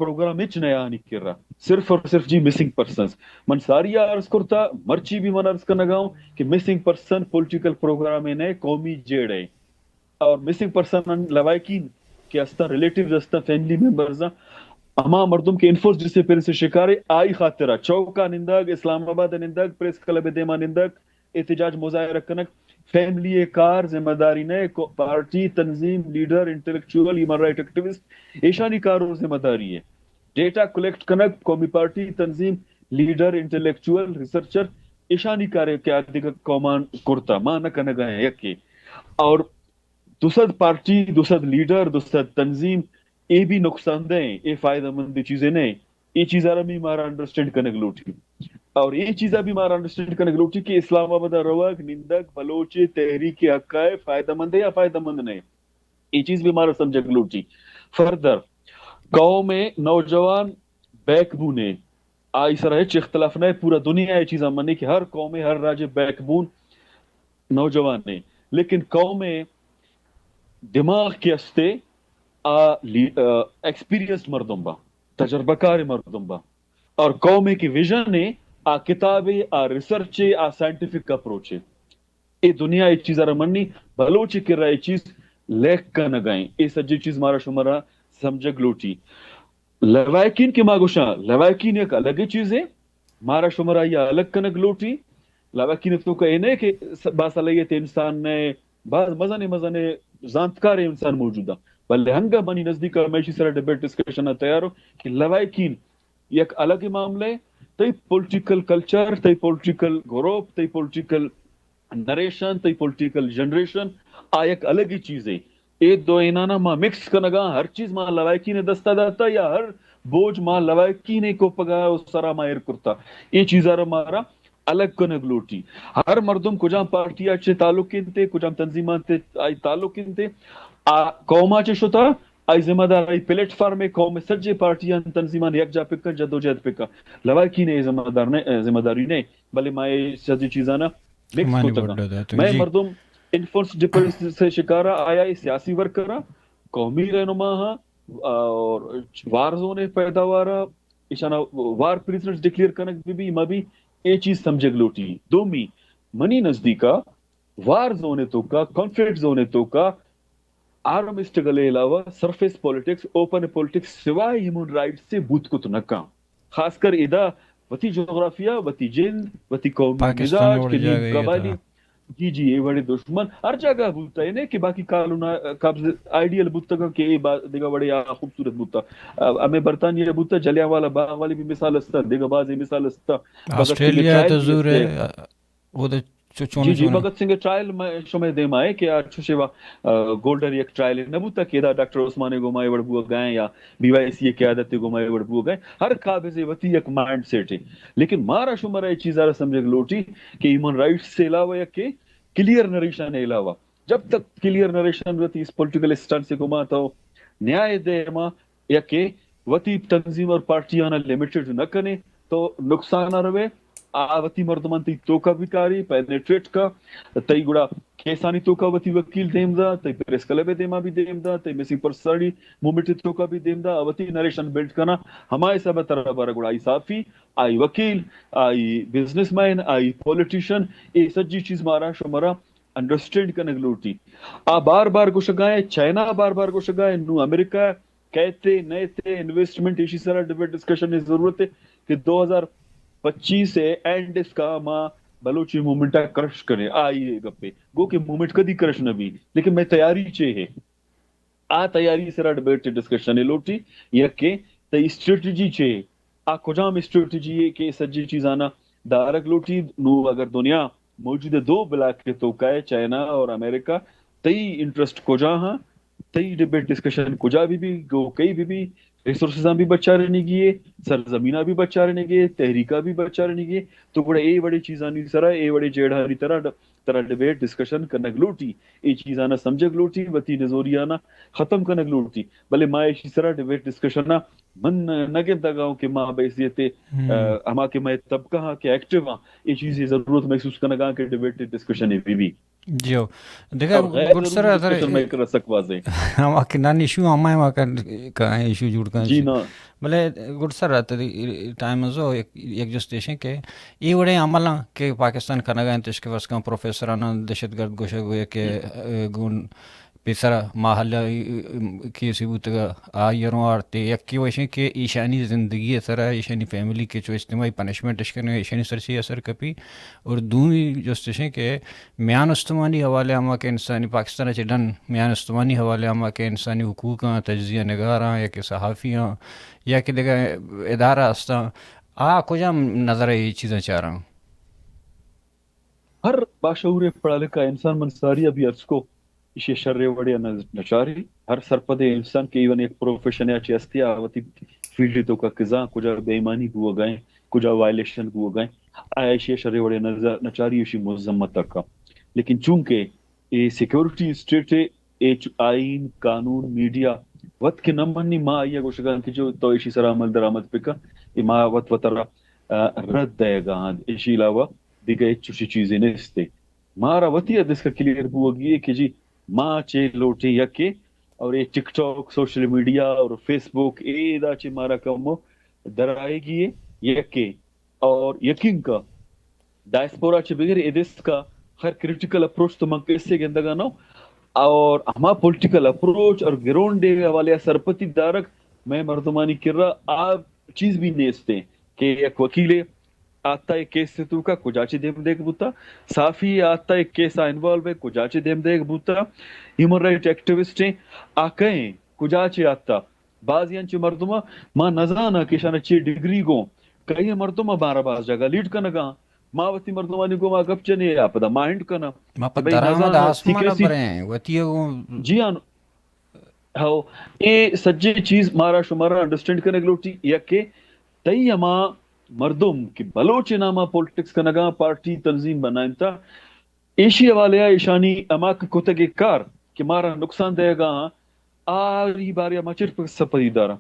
پروگرام اچ نیا نہیں کر رہا صرف اور صرف جی مسنگ پرسنز من ساری عرض کرتا مرچی بھی من عرض کرنا گاؤں کہ مسنگ پرسن پولیٹیکل پروگرام نے قومی جیڑ ہے اور مسنگ پرسن لوائکین کہ استا ریلیٹیو استا فیملی ممبرز اما مردم کے انفورس ڈسپلن سے شکار آئی خاطرہ چوکا نندگ اسلام آباد نندگ پریس کلب دیما نندگ احتجاج مظاہرہ کنک فیملی کار ذمہ داری نے پارٹی تنظیم leader intellectual human right activist ایشانی کاروں ذمہ داری ہے ڈیٹا کلیکٹ کنک قومی پارٹی تنظیم لیڈر انٹلیکچوئل ریسرچر ایشانی کارے کیا دیگر قومان کرتا ماں نہ کنگا ہے یکی اور دوسرد پارٹی دوسرد لیڈر دوسرد تنظیم یہ بھی نقصان دیں یہ فائدہ مند چیزیں نہیں یہ چیزیں بھی مارا انڈرسٹینڈ کرنے لوٹی اور یہ چیزیں بھی مارا انڈرسٹینڈ کرنے لوٹی کہ اسلام آباد رواق نندک بلوچ تحریک حقائے فائدہ مند ہے یا فائدہ مند نہیں یہ چیز بھی مارا سمجھے لوٹی فردر قوم میں نوجوان بیک بون ہے آئی سر ہے اختلاف نہ پورا دنیا یہ چیزیں منی کہ ہر قوم میں ہر راج بیک بون نوجوان نے لیکن قوم میں دماغ کے استے ایکسپیرینس مردم با تجربہ کار مردم با اور قوم کی ویژن ہے کتابیں ریسرچ سائنٹیفک اپروچ ہے یہ دنیا یہ چیز منی بلوچ کر رہا یہ چیز لیک کا نہ گائیں یہ سجی چیز مارا شمارا سمجھگ لوٹی لوائکین کی ماگوشاں لوائکین ایک الگ چیز ہے مارا شمارا یہ الگ کنگ لوٹی لوائکین تو کہ نہیں کہ باصلاحیت انسان نے بعض مزانے زانتکار انسان موجودہ بلے ہنگا بنی نزدیک میں اسی طرح ڈیبیٹ ڈسکشن تیار ہو کہ لوائکین یہ ایک الگ معاملہ ہے تی پولیٹیکل کلچر تی پولیٹیکل گروپ تی پولیٹیکل نریشن تی پولیٹیکل جنریشن ایک الگ ہی چیز ہے یہ دو انانا ماں مکس کرنگا ہر چیز ماں لوائکی نے دستا داتا یا ہر بوجھ ماں لوائکی نے کو پگا اس سرا ماہر کرتا یہ چیزا مارا الگ کنگ لوٹی ہر مردم کجام پارٹی اچھے تعلق کنتے کجام تنظیمات آئی تعلق کنتے قوما چے شتا آئی ذمہ دار آئی پلیٹ فارم قوم سجے پارٹیاں تنظیمان یک جا پکا جدوجہد پکا لوائکی نے ذمہ داری نہیں بلے مائے سجی چیزانا مکس کو تکا میں مردم انفورس ڈپلس سے شکارا آیا سیاسی ورکرہ قومی رہنما ہاں اور وار زون پیداوارا اشانہ وار پریزنٹس ڈکلیئر کرنک بھی مبی یہ چیز سمجھے لوٹی دومی منی نزدیکا وار زونے تو کا کانفلکٹ زونے تو کا آرم اسٹرگل علاوہ سرفیس پولیٹکس اوپن پولیٹکس سوائے ہیومن رائٹ سے بوت کو تو نکا خاص کر ادا وتی جغرافیہ وتی جلد وتی قومی مزاج کے قبائلی جی یہ بڑے دشمن ہر جگہ بولتا ہے نا کہ باقی قانون قبض آئیڈیل بوتا کہ یہ دیکھا بڑے خوبصورت بوتا ہمیں برطانیہ بوتا جلیانوالہ باغ والی بھی مثال استا دیکھا بعض مثال استا آسٹریلیا تو ضرور ہے وہ جی بھگت سنگھ ٹرائل میں شمع دیما ہے کہ آج شیوا گولڈر ایک ٹرائل نبوتا کہ ڈاکٹر عثمان گمائے وڑبو گئے یا بی وائی سی قیادت گمائے وڑبو گئے ہر قابض وتی ایک مائنڈ سیٹ ہے لیکن مارا شمارا یہ چیز آرہ سمجھے لوٹی کہ ہیومن رائٹس سے علاوہ کہ کلیئر نریشن علاوہ جب تک کلیئر نریشن وتی اس پولیٹیکل اسٹنٹ سے گما تو نیائے دے ما یا کہ وتی تنظیم اور پارٹیاں لمیٹڈ نہ کنے تو نقصان نہ روے آوتی مردمان تی توکا بیکاری پینیٹریٹ کا تی گڑا کیسانی توکا وتی وکیل دیم دا تی پریس کلبے دیما بھی دیم دا تی میسی پرساری مومنٹی توکا بھی دیم دا آوتی نریشن بلڈ کنا ہمائے سب طرح بارا گڑا آئی صافی آئی وکیل آئی بزنس مین آئی پولیٹیشن یہ سجی چیز مارا شمارا انڈرسٹینڈ کرنے گلوٹی بار بار کو شگائے چائنا بار بار کو شگائے نو امریکہ کہتے نئے تے انویسٹمنٹ اسی سارا ڈیبیٹ ڈسکشن کی ضرورت ہے کہ 2025 سے اینڈ اس کا ماں بلوچی مومنٹا کرش کرے آئیے گپے گو کہ مومنٹ کدی کرش نہ بھی لیکن میں تیاری چے ہے تیاری سرا ڈیبیٹ ڈسکشن لوٹی یا کہ تی اسٹریٹجی چے کجام اسٹریٹجی ہے کہ سجی چیز آنا دارک لوٹی نو اگر دنیا موجود دو بلاک کے توقع ہے چائنا اور امریکہ تی انٹرسٹ کجا ہاں تی ڈیبیٹ ڈسکشن کجا بھی گو کئی بھی ریسورسز بھی بچا رہنے گئے سرزمینہ بھی بچا رہنے گئے تحریکہ بھی بچا رہنے گئے تو بڑے اے بڑی چیزانی سرا اے بڑی جیڑھاری طرح ڈیبیٹ ڈسکشن کرنا گلوٹی اے چیزانا سمجھے گلوٹی وتی نظوریانا ختم کرنا گلوٹی بلے ماں اسی طرح ڈیبیٹ ڈسکشن من نگے دگاؤں کہ ماں بحثیتے ہما کہ میں طبقہ ہاں کہ ایکٹیو ہاں یہ چیزیں ضرورت محسوس کرنا گا کہ ڈیبیٹ ڈسکشن ہے بھی جو دیکھا گڈ سر ہم نان ایشو ہمیں کا ایشو جوڑ کا بلے گڈ سر ٹائم ازو ایک جسٹیشن کہ یہ بڑے عمل کہ پاکستان کرنا گئے تش کے وس پروفیسرانا دہشت گرد گوشہ گویا کہ گون پیسرا محلہ کی ثبوت آئروں آرتے یک کی وجہ کہ ایشانی زندگی سرا ایشانی فیملی کے جو اجتماعی پنشمنٹ کرنے ایشانی سرسی اثر کپی اور دوسری جو اسٹیشن کہ میان استمانی حوالے ہما کے انسانی پاکستان چڈن میان استمانی حوالے ہما کے انسانی حقوق تجزیہ نگاراں یا کہ صحافیاں یا کہ دیکھا ادارہ ہستا کجا نظر یہ چیزیں چاہ رہا ہوں ہر باشعور پڑھا لکھا انسان منصاری ابھی عرض کو اسے شر وڑے نچاری ہر سرپد انسان کے ایون ایک پروفیشن یا چیستی آواتی فیلڈ تو کا قضا کجا بے ایمانی ہوا گئے کجا وائلیشن ہوا گئے آیا اسے شر وڑے نچاری اسی مذمت تک کا لیکن چونکہ یہ سیکیورٹی اسٹیٹ آئین قانون میڈیا وقت کے نمبرنی ماں آئیے گوشگان کی جو تو اسی سر عمل درآمد پہ کا یہ ماں وقت وطرہ رد دے گا اسی علاوہ دیگه چوشی چیزیں نیستے مارا وطیہ دس کا کلیئر ہوگی ہے کہ جی ماں چے لوٹے یکے اور یہ ٹک ٹاک سوشل میڈیا اور فیس بک اے دا چے مارا کمو درائے گی یکے اور یقین کا ڈائسپورا چے بغیر ادس کا ہر کریٹیکل اپروچ تو من کیسے گندگا نو اور ہما پولیٹیکل اپروچ اور گراؤنڈ ڈے والے سرپتی دارک میں مردمانی کر رہا آپ چیز بھی نیستے کہ ایک وکیل آتا ایک کیس سے تو کا کجاچی دیم دیکھ بوتا صافی آتا ایک کیسا انوالو ہے کجاچی دیم دیکھ بوتا ہیومن رائٹ ایکٹیوسٹ ہیں آکیں کجاچی آتا بعضی انچے مردمہ ماں نزانا کشانا چی ڈگری گو کئی مردمہ بارا باز جگہ لیڈ کنگا ماں وطی مردمانی کو ماں گپ چنے آپ دا مائنڈ کنا ماں پا درامد آسمانا بریں وطی جی آن ہاو اے سجے چیز مارا شمارا انڈرسٹینڈ کرنے گلوٹی یا کہ تی اما مردم کی بلوچ نامہ پولیٹکس کا نگاہ پارٹی تنظیم بنائیں تا ایشی حوالے ایشانی اما کتگ کار کہ مارا نقصان دے گا آری باری اما چر پر سپری دارا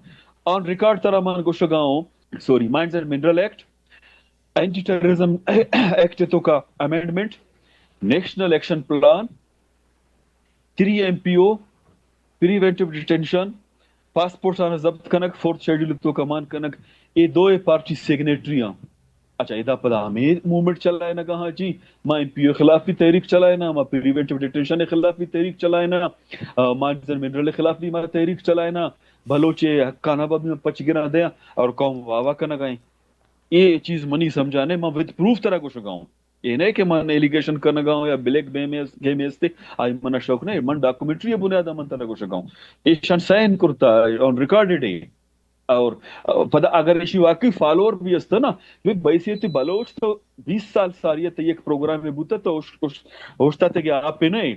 آن ریکارڈ ترہ مان گوشہ گاؤں sorry mines and mineral act anti terrorism act تو کا amendment national action plan 3 MPO preventive detention passport آنا ضبط کنک 4th شیڈول تو کا مان کنک یہ دو پارٹی سیگنیٹری ہیں اچھا ادا پدا ہمیں موومنٹ چل رہا ہے نا کہاں جی ماں MPO خلاف بھی تحریک چلائے نا ماں پریونٹیو ڈیٹینشن خلاف بھی تحریک چلائے نا مائنز اینڈ منرل خلاف بھی ماں تحریک چلائے نا بلوچے کانا باب میں پچ گنا دیا اور قوم واوا کا نگائیں یہ چیز منی سمجھانے ماں وتھ پروف طرح کو شگاؤں یہ نہیں کہ من ایلیگیشن کرنا گاؤں یا بلیک گیم استے آئی منا شوق نہیں من ڈاکومنٹری بنیادہ من طرح کو شگاؤں یہ شان سائن کرتا آن ریکارڈڈ ہے اور پدا اگر اسی واقعی فالوور بھی استا نا بحیثیت بلوچ تو 20 سال ساریت ایک پروگرام میں بوتا تو ہوشتا تھا کہ آپ پہ نہیں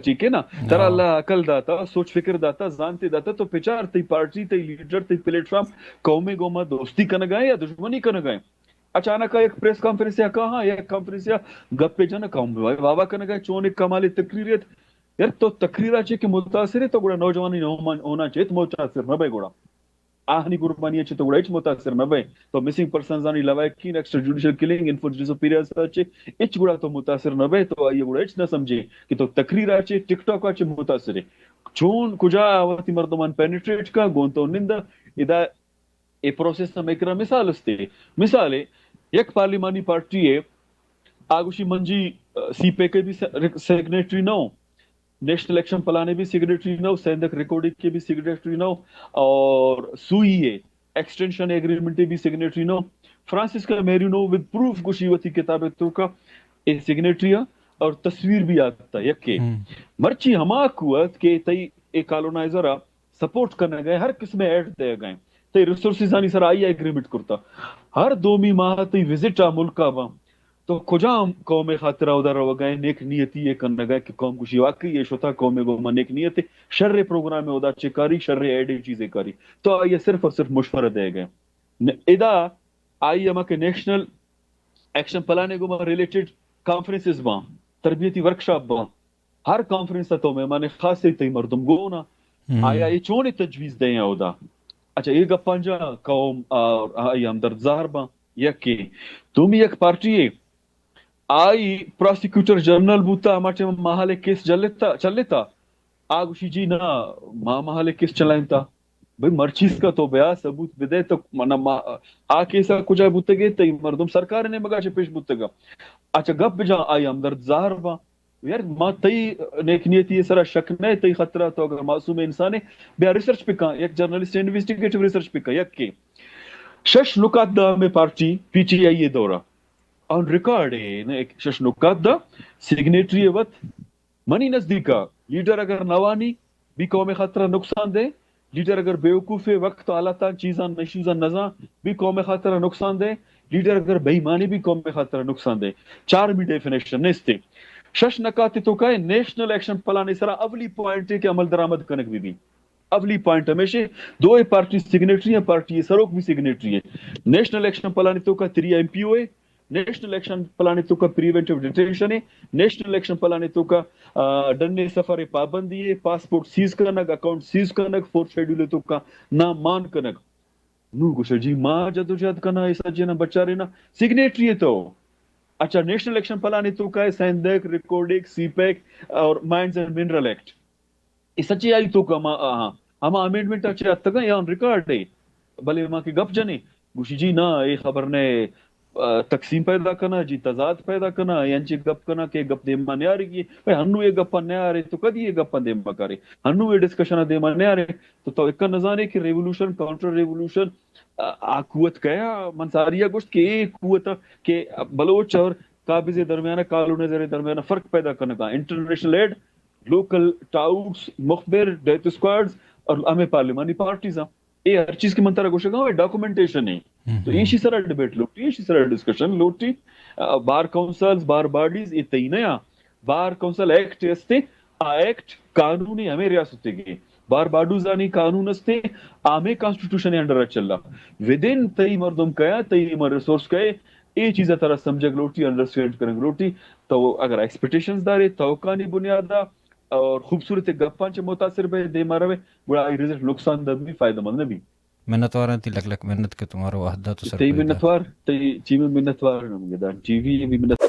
ٹھیک ہے نا ترا اللہ عقل داتا سوچ فکر داتا زانتے داتا تو پچار تی پارٹی تی لیڈر تی پلیٹ فارم قومی گوما دوستی کنگائیں یا دشمنی کنگائیں اچانک ایک پریس کانفرنس یا کہاں ایک کانفرنس یا گپے جانا کام بابا کرنے گئے چون ایک کمالی تقریریت یار تو تقریر اچھے کہ متاثر ہے تو گوڑا نوجوانی ہونا چاہیے تو متاثر نہ بھائی گوڑا آہنی قربانی اچھے تو گوڑا اچھ متاثر نہ بھائی تو مسنگ پرسنز آنی لوائکین ایکسٹر جوڈیشل کلنگ انفورس ڈسپیریئرز اچھے اچھ گوڑا تو متاثر نہ بھائی تو آئیے گوڑا اچھ نہ سمجھے کہ تو تقریر اچھے ٹک ٹاک اچھے متاثر ہے چون کجا آواتی مردمان پینیٹریٹ کا گونتو نندہ ادا اے پروسیس ہم ایک مثال استے مثال ہے یک پارلیمانی پارٹی ہے آگوشی منجی سی پے کے بھی سیگنیٹری نہ ہو نیشنل الیکشن پلانے بھی سیگریٹری نو سیندک ریکارڈنگ کے بھی سیگریٹری نو اور سوئی ہے ایکسٹینشن ایگریمنٹ بھی سیگریٹری نو فرانسس کا میرینو ود پروف گوشیوتی کتاب تو کا اے سیگریٹری اور تصویر بھی آتا ہے یکے مرچی ہما قوت کہ تئی اے کالونائزر سپورٹ کرنے گئے ہر قسم ایڈ دے گئے تئی ریسورسز آنی سر آئی ایگریمنٹ کرتا ہر دومی ماہ تئی وزٹ آ ملکا با تو کجام قوم خاطرہ ادھر رو گئے نیک نیتی یہ کرنے گئے کہ قوم کشی واقعی یہ شتا قوم گوما نیک نیت شر پروگرام میں ادا چکاری شر ایڈی چیزیں کاری تو یہ صرف اور صرف مشورہ دے گئے ادا آئی اما کے نیشنل ایکشن پلانے گوما ریلیٹڈ کانفرنسز با تربیتی ورکشاپ با ہر کانفرنس تو میں مانے خاصی تی مردم گونا آیا یہ چونے تجویز دیں ادا اچھا یہ گا پنجا قوم اور آئی ہمدرد ظاہر با یکی تم یک پارٹی ہے آئی پروسیکیوٹر جنرل بوتا ہمارے محالے کیس چل لیتا آگوشی جی نا محالے کیس چلائیں تا بھئی مرچیز کا تو بیا ثبوت بدے تو آ کیسا کجا بوتے گے تو مردم سرکار نے مگا چے پیش بوتے گا اچھا گپ بجا آئی ہمدرد ظاہر با یار ما تئی نیک نیتی سرا شک نہیں تئی خطرہ تو اگر معصوم انسان ہے بیا ریسرچ پہ کہاں ایک جرنلسٹ انویسٹیگیٹو ریسرچ پہ کہاں یک کے شش نکات دا میں پارٹی پی ٹی آئی یہ دورہ آن ریکارڈ ہے ایک شش نکات دا سیگنیٹری وقت منی نزدیکا لیڈر اگر نوانی بھی قوم خاطرہ نقصان دے لیڈر اگر بیوقوف وقت آلاتا چیزاں نشیزاں نزاں بھی قوم خاطرہ نقصان دے لیڈر اگر بےمانی بھی قوم خاطرہ نقصان دے چار بھی ڈیفینیشن نیستے شش نکاتی تو کہے نیشنل ایکشن پلانے سرا اولی پوائنٹ ہے کہ عمل درآمد کنک بھی اولی پوائنٹ ہمیشہ دو پارٹی سگنیٹری ہے پارٹی سروک بھی سگنیٹری ہے نیشنل ایکشن پلانے تو کا 3 ایم پی او ہے نیشنل ایکشن پلانے تو کا پریونٹیو ڈیٹینشن ہے نیشنل ایکشن پلانے تو کا ڈنڈے سفر پابندی ہے پاسپورٹ سیز کرنک اکاؤنٹ سیز کرنک 4 شیڈول تو کا نہ مان کرنک نو گوشہ جی ماں جدوجہد کرنا ایسا جینا بچا رہنا سگنیٹری ہے تو اچھا نیشنل ایکشن پلانے تو کا ہے سیندک ریکارڈنگ سی پیک اور مائنز اینڈ منرل ایکٹ یہ سچی آئی تو کا ہم امینڈمنٹ اچھے آتا گا یا ریکارڈ ہے بھلے ماں کی گپ جنے گوشی جی نا یہ خبر نے تقسیم پیدا کرنا جی تضاد پیدا کرنا ینچی گپ کرنا کہ گپ دیما نہیں آ رہی ہے ہنو یہ گپا نہیں آ رہے تو کدی یہ گپا دیما کرے ہنو یہ ڈسکشن دیما نہیں آ رہے تو ایک نظانے کہ ریولوشن کاؤنٹر ریولوشن قوت کیا منصاریہ گوشت کہ ایک قوت کہ بلوچ اور قابض درمیانہ کالو نظر درمیانہ فرق پیدا کرنے کا انٹرنیشنل ایڈ لوکل ٹاؤٹس مخبر ڈیتھ اسکواڈز اور ہمیں پارلیمانی پارٹیز ہیں یہ ہر چیز کی منترہ گوشت گا ڈاکومنٹیشن ہے تو یہ سارا ڈیبیٹ لوٹی یہ سارا ڈسکشن لوٹی بار کونسلز بار باڈیز یہ تئی نیا بار کونسل ایکٹ استے ایکٹ قانونی ہمیں ریاست گئے بار باڈوزانی قانون استے آمیں کانسٹیٹیوشن انڈر چل رہا ودن تئی مردم کیا تئی مر ریسورس کہے یہ چیزیں طرح سمجھگ لوٹی انڈرسٹینڈ کرنگ لوٹی تو اگر ایکسپیکٹیشنز دارے توقعانی بنیادہ اور خوبصورت گپاں چ متاثر بے دے مارا بڑا رزلٹ نقصان دہ بھی فائدہ مند بھی منتوار تی لگ لگ منت کے تمہارا وحدہ تو سر منتوار تی چیز منتوار گدان ٹی وی بھی منت